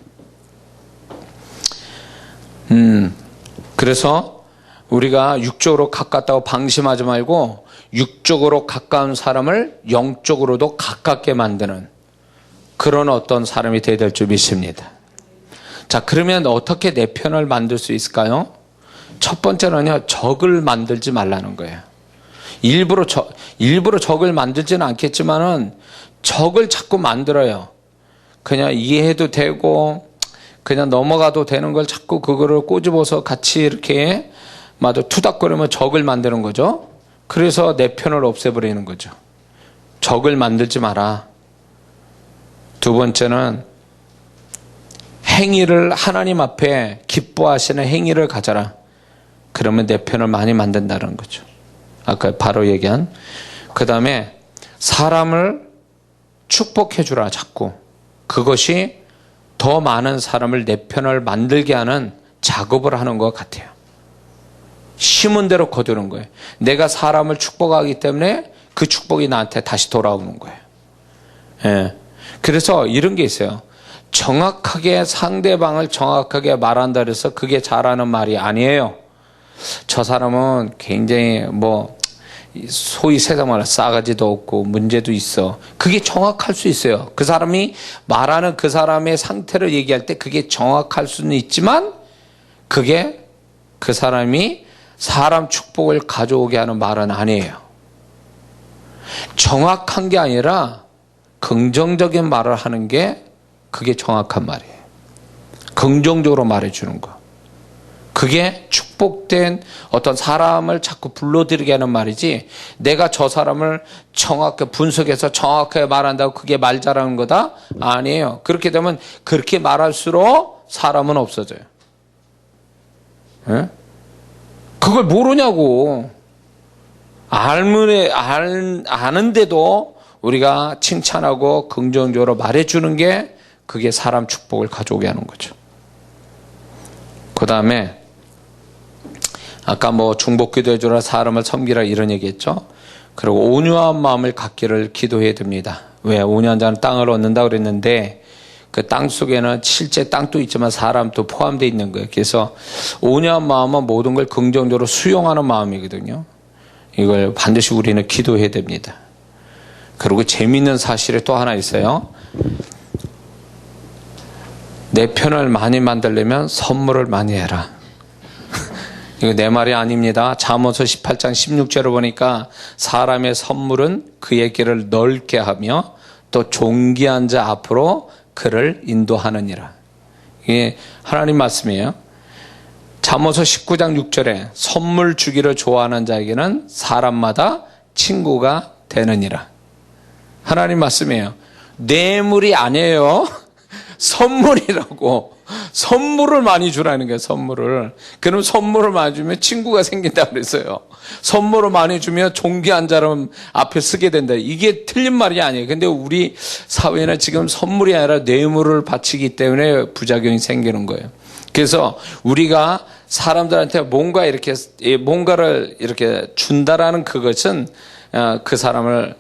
그래서 우리가 육적으로 가깝다고 방심하지 말고 육적으로 가까운 사람을 영적으로도 가깝게 만드는 그런 어떤 사람이 되어야 될 줄 믿습니다. 자, 그러면 어떻게 내 편을 만들 수 있을까요? 첫 번째는요, 적을 만들지 말라는 거예요. 일부러 적을 만들지는 않겠지만은 적을 자꾸 만들어요. 그냥 이해해도 되고 그냥 넘어가도 되는 걸 자꾸 그거를 꼬집어서 같이 이렇게 마저 투닥거리면 적을 만드는 거죠. 그래서 내 편을 없애버리는 거죠. 적을 만들지 마라. 두 번째는 행위를 하나님 앞에 기뻐하시는 행위를 가져라. 그러면 내 편을 많이 만든다는 거죠. 아까 바로 얘기한. 그 다음에 사람을 축복해 주라 자꾸. 그것이 더 많은 사람을 내 편을 만들게 하는 작업을 하는 것 같아요. 심은 대로 거두는 거예요. 내가 사람을 축복하기 때문에 그 축복이 나한테 다시 돌아오는 거예요. 예. 그래서 이런 게 있어요. 정확하게 상대방을 정확하게 말한다 그래서 그게 잘하는 말이 아니에요. 저 사람은 굉장히 소위 세상 말로 싸가지도 없고 문제도 있어. 그게 정확할 수 있어요. 그 사람이 말하는 그 사람의 상태를 얘기할 때 그게 정확할 수는 있지만 그게 그 사람이 사람 축복을 가져오게 하는 말은 아니에요. 정확한 게 아니라 긍정적인 말을 하는 게 그게 정확한 말이에요. 긍정적으로 말해주는 거. 그게 축복된 어떤 사람을 자꾸 불러들이게 하는 말이지, 내가 저 사람을 정확하게 분석해서 정확하게 말한다고 그게 말 잘하는 거다? 아니에요. 그렇게 되면 그렇게 말할수록 사람은 없어져요. 예? 그걸 모르냐고. 아는데도 우리가 칭찬하고 긍정적으로 말해주는 게 그게 사람 축복을 가져오게 하는 거죠. 그 다음에 아까 중복기도 해주라, 사람을 섬기라 이런 얘기했죠. 그리고 온유한 마음을 갖기를 기도해야 됩니다. 왜? 온유한 자는 땅을 얻는다 그랬는데 그 땅 속에는 실제 땅도 있지만 사람도 포함되어 있는 거예요. 그래서 온유한 마음은 모든 걸 긍정적으로 수용하는 마음이거든요. 이걸 반드시 우리는 기도해야 됩니다. 그리고 재미있는 사실이 또 하나 있어요. 내 편을 많이 만들려면 선물을 많이 해라. 이거 내 말이 아닙니다. 잠언서 18장 16절을 보니까 사람의 선물은 그의 길을 넓게 하며 또 존귀한 자 앞으로 그를 인도하느니라. 이게 하나님 말씀이에요. 잠언서 19장 6절에 선물 주기를 좋아하는 자에게는 사람마다 친구가 되느니라. 하나님 말씀이에요. 뇌물이 아니에요. 선물이라고. 선물을 많이 주라는 거예요. 선물을. 그럼 선물을 많이 주면 친구가 생긴다 그랬어요. 선물을 많이 주면 존귀한 사람 앞에 쓰게 된다. 이게 틀린 말이 아니에요. 근데 우리 사회는 지금 선물이 아니라 뇌물을 바치기 때문에 부작용이 생기는 거예요. 그래서 우리가 사람들한테 뭔가를 이렇게 준다라는 그것은 그 사람을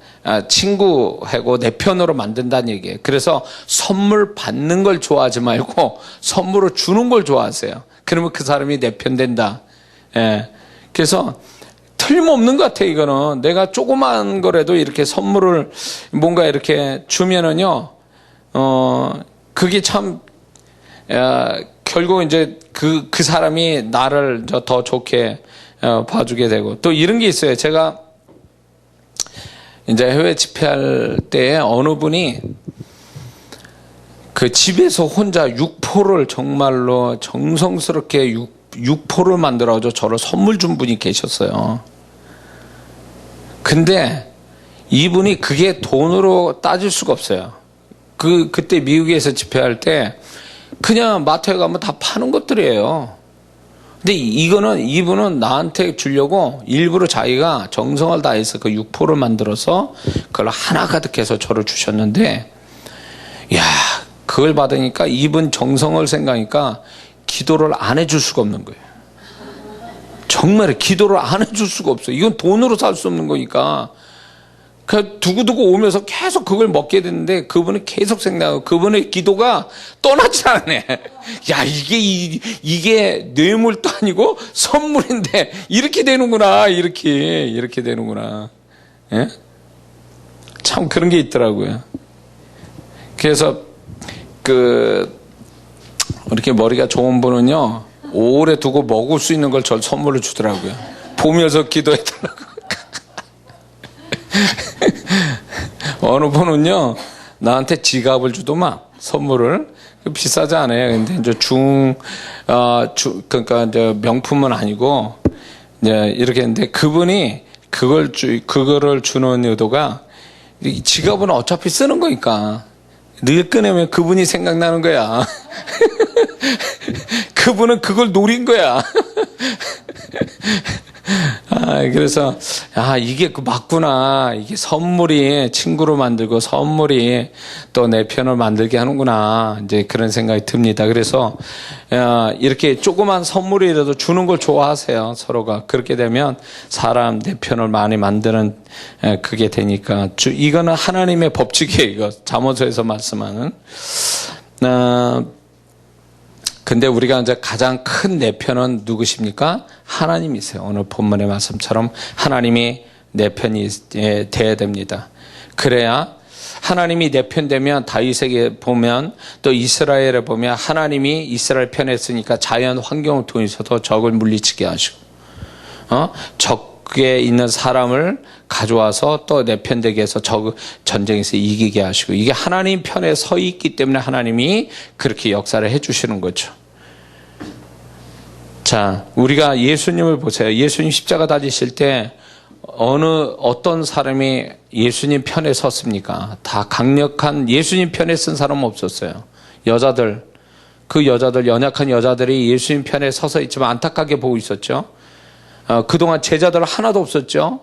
친구하고 내 편으로 만든다는 얘기예요. 그래서 선물 받는 걸 좋아하지 말고 선물을 주는 걸 좋아하세요. 그러면 그 사람이 내 편 된다. 예. 그래서 틀림없는 것 같아요. 이거는 내가 조그만 거라도 이렇게 선물을 뭔가 이렇게 주면은요, 그게 참 결국 이제 그 사람이 나를 더 좋게 봐주게 되고, 또 이런 게 있어요. 제가 이제 해외 집회할 때 어느 분이 그 집에서 혼자 육포를 정말로 정성스럽게 육포를 만들어서 저를 선물 준 분이 계셨어요. 근데 이분이 그게 돈으로 따질 수가 없어요. 그때 미국에서 집회할 때 그냥 마트에 가면 다 파는 것들이에요. 근데 이분은 나한테 주려고 일부러 자기가 정성을 다해서 그 육포를 만들어서 그걸 하나 가득해서 저를 주셨는데, 야, 그걸 받으니까 이분 정성을 생각하니까 기도를 안 해줄 수가 없는 거예요. 정말 기도를 안 해줄 수가 없어요. 이건 돈으로 살 수 없는 거니까. 그 두고두고 오면서 계속 그걸 먹게 됐는데 그분은 계속 생각하고 그분의 기도가 떠나지 않네. 야, 이게 뇌물도 아니고 선물인데 이렇게 되는구나. 이렇게 되는구나. 예? 참 그런 게 있더라고요. 그래서 이렇게 머리가 좋은 분은요, 오래 두고 먹을 수 있는 걸 절 선물로 주더라고요. 보면서 기도해달라고. 어느 분은요, 나한테 지갑을 주더만, 선물을. 비싸지 않아요. 근데 이제 그러니까 이제 명품은 아니고, 이제 이렇게 했는데 그분이 그거를 주는 의도가, 이 지갑은 어차피 쓰는 거니까, 늘 꺼내면 그분이 생각나는 거야. 그분은 그걸 노린 거야. 그래서 이게 맞구나. 이게 선물이 친구로 만들고 선물이 또 내 편을 만들게 하는구나. 이제 그런 생각이 듭니다. 그래서 이렇게 조그만 선물이라도 주는 걸 좋아하세요. 서로가. 그렇게 되면 사람 내 편을 많이 만드는 그게 되니까. 이거는 하나님의 법칙이에요. 이거 잠언서에서 말씀하는. 근데 우리가 이제 가장 큰 내 편은 누구십니까? 하나님이세요. 오늘 본문의 말씀처럼 하나님이 내 편이 돼야 됩니다. 그래야 하나님이 내 편 되면 다윗에게 보면 또 이스라엘에 보면 하나님이 이스라엘 편에 있으니까 자연 환경을 통해서도 적을 물리치게 하시고 적에 있는 사람을 가져와서 또 내 편 되게 해서 적 전쟁에서 이기게 하시고 이게 하나님 편에 서 있기 때문에 하나님이 그렇게 역사를 해 주시는 거죠. 자, 우리가 예수님을 보세요. 예수님 십자가 달리실 때 어떤 사람이 예수님 편에 섰습니까? 다 강력한 예수님 편에 쓴 사람은 없었어요. 여자들, 연약한 여자들이 예수님 편에 서서 있지만 안타깝게 보고 있었죠. 그동안 제자들 하나도 없었죠.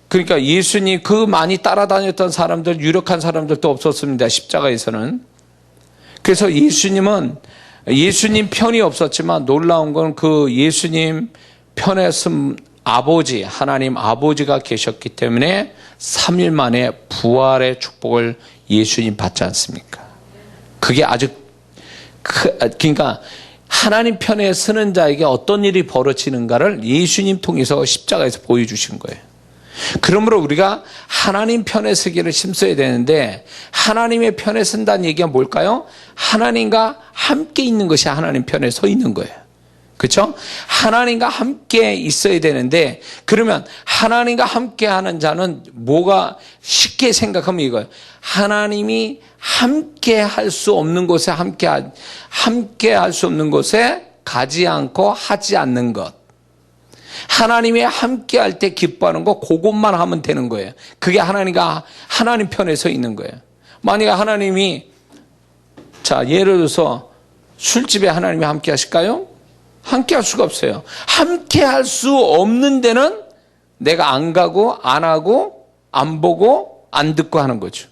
그러니까 예수님 그 많이 따라다녔던 사람들, 유력한 사람들도 없었습니다. 십자가에서는. 그래서 예수님은 예수님 편이 없었지만 놀라운 건 그 예수님 편에 쓴 아버지, 하나님 아버지가 계셨기 때문에 3일 만에 부활의 축복을 예수님 받지 않습니까? 그게 아주 그러니까 하나님 편에 서는 자에게 어떤 일이 벌어지는가를 예수님 통해서 십자가에서 보여주신 거예요. 그러므로 우리가 하나님 편에 서기를 힘써야 되는데 하나님의 편에 선다는 얘기가 뭘까요? 하나님과 함께 있는 것이 하나님 편에 서 있는 거예요. 그렇죠? 하나님과 함께 있어야 되는데 그러면 하나님과 함께 하는 자는 뭐가 쉽게 생각하면 이거예요. 하나님이 함께 할 수 없는 곳에 함께 할 수 없는 곳에 가지 않고 하지 않는 것. 하나님이 함께 할 때 기뻐하는 거 그것만 하면 되는 거예요. 그게 하나님 편에 서 있는 거예요. 만약에 하나님이 자 예를 들어서 술집에 하나님이 함께 하실까요? 함께 할 수가 없어요. 함께 할 수 없는 데는 내가 안 가고 안 하고 안 보고 안 듣고 하는 거죠.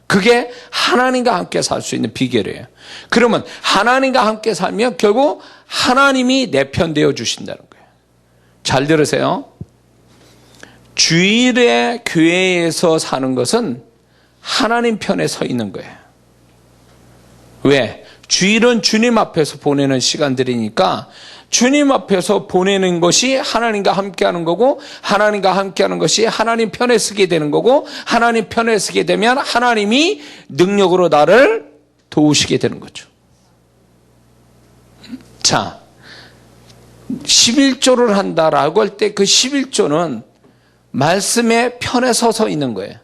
그게 하나님과 함께 살 수 있는 비결이에요. 그러면 하나님과 함께 살면 결국 하나님이 내 편 되어 주신다는 거예요. 잘 들으세요. 주일에 교회에서 사는 것은 하나님 편에 서 있는 거예요. 왜? 주일은 주님 앞에서 보내는 시간들이니까 주님 앞에서 보내는 것이 하나님과 함께하는 거고 하나님과 함께하는 것이 하나님 편에 서게 되는 거고 하나님 편에 서게 되면 하나님이 능력으로 나를 도우시게 되는 거죠. 자, 11조를 한다라고 할 때 그 11조는 말씀의 편에 서서 있는 거예요.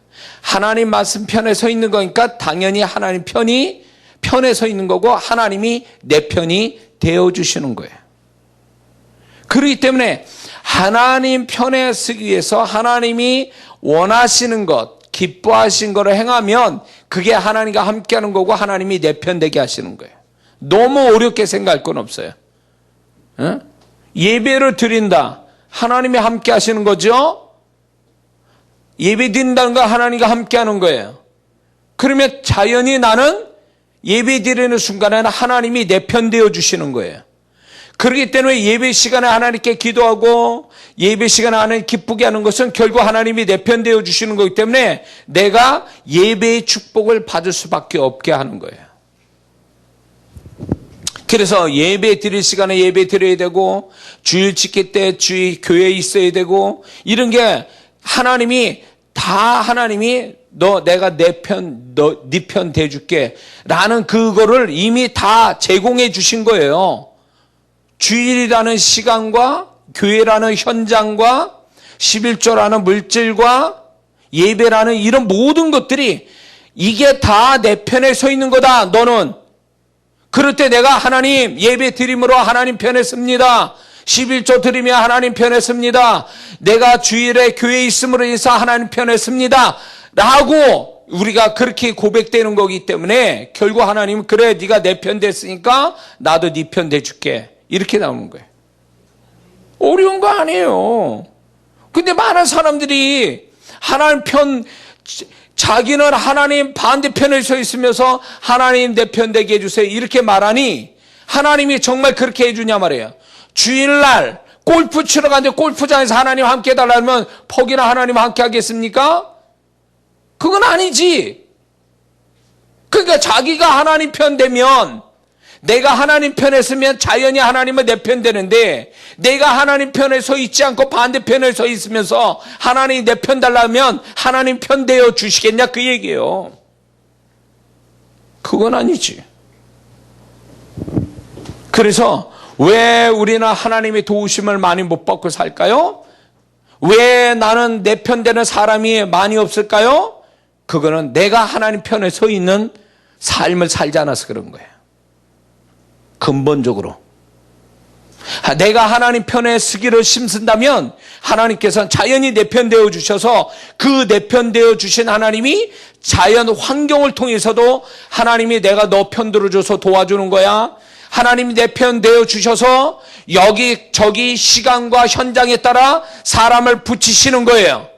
하나님 말씀 편에 서 있는 거니까 당연히 하나님 편에 서 있는 거고 하나님이 내 편이 되어주시는 거예요. 그렇기 때문에 하나님 편에 서기 위해서 하나님이 원하시는 것, 기뻐하신 것을 행하면 그게 하나님과 함께하는 거고 하나님이 내 편 되게 하시는 거예요. 너무 어렵게 생각할 건 없어요. 예배를 드린다. 하나님이 함께 하시는 거죠. 예배 드린다는 건 하나님과 함께 하는 거예요. 그러면 자연히 나는 예배 드리는 순간에는 하나님이 내 편 되어 주시는 거예요. 그렇기 때문에 예배 시간에 하나님께 기도하고 예배 시간에 하나님 기쁘게 하는 것은 결국 하나님이 내 편 되어 주시는 거기 때문에 내가 예배의 축복을 받을 수밖에 없게 하는 거예요. 그래서 예배 드릴 시간에 예배 드려야 되고 주일 지킬 때 주일 교회에 있어야 되고 이런 게 하나님이 내가 네 편 대줄게 라는 그거를 이미 다 제공해 주신 거예요. 주일이라는 시간과 교회라는 현장과 11조라는 물질과 예배라는 이런 모든 것들이 이게 다 내 편에 서 있는 거다. 너는 그럴 때 내가 하나님 예배 드림으로 하나님 편에 섭니다. 11조 드리며 하나님 편에 섭니다. 내가 주일에 교회에 있음으로 인해서 하나님 편에 섭니다. 라고 우리가 그렇게 고백되는 거기 때문에 결국 하나님은 그래 네가 내 편 됐으니까 나도 네 편 돼줄게. 이렇게 나오는 거예요. 어려운 거 아니에요. 근데 많은 사람들이 하나님 편 자기는 하나님 반대편에 서 있으면서 하나님 내 편 되게 해주세요. 이렇게 말하니 하나님이 정말 그렇게 해주냐 말이에요. 주일날 골프 치러 가는데 골프장에서 하나님 함께 해달라면 퍽이나 하나님 함께 하겠습니까? 그건 아니지. 그러니까 자기가 하나님 편 되면 내가 하나님 편에 서면 자연히 하나님은 내 편 되는데, 내가 하나님 편에 서 있지 않고 반대편에 서 있으면서 하나님이 내 편 달라면 하나님 편 되어 주시겠냐, 그 얘기예요. 그건 아니지. 그래서 왜 우리는 하나님의 도우심을 많이 못 받고 살까요? 왜 나는 내 편 되는 사람이 많이 없을까요? 그거는 내가 하나님 편에 서 있는 삶을 살지 않아서 그런 거예요. 근본적으로. 내가 하나님 편에 서기를 힘쓴다면 하나님께서는 자연히 내 편 되어 주셔서 그 내 편 되어 주신 하나님이 자연 환경을 통해서도 하나님이 내가 너 편 들어줘서 도와주는 거야. 하나님이 내 편 되어 주셔서 여기저기 시간과 현장에 따라 사람을 붙이시는 거예요.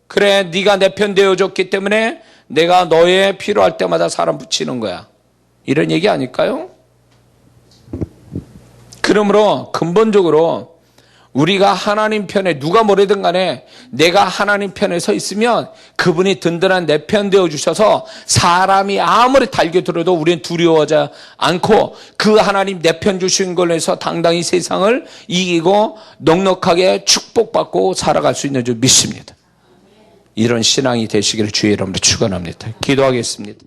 그래, 네가 내 편 되어 줬기 때문에 내가 너의 필요할 때마다 사람 붙이는 거야. 이런 얘기 아닐까요? 그러므로 근본적으로 우리가 하나님 편에 누가 뭐래든 간에 내가 하나님 편에 서 있으면 그분이 든든한 내 편 되어 주셔서 사람이 아무리 달겨들어도 우리는 두려워하지 않고 그 하나님 내 편 주신 걸로 해서 당당히 세상을 이기고 넉넉하게 축복받고 살아갈 수 있는 줄 믿습니다. 이런 신앙이 되시기를 주의 이름으로 축원합니다. 기도하겠습니다.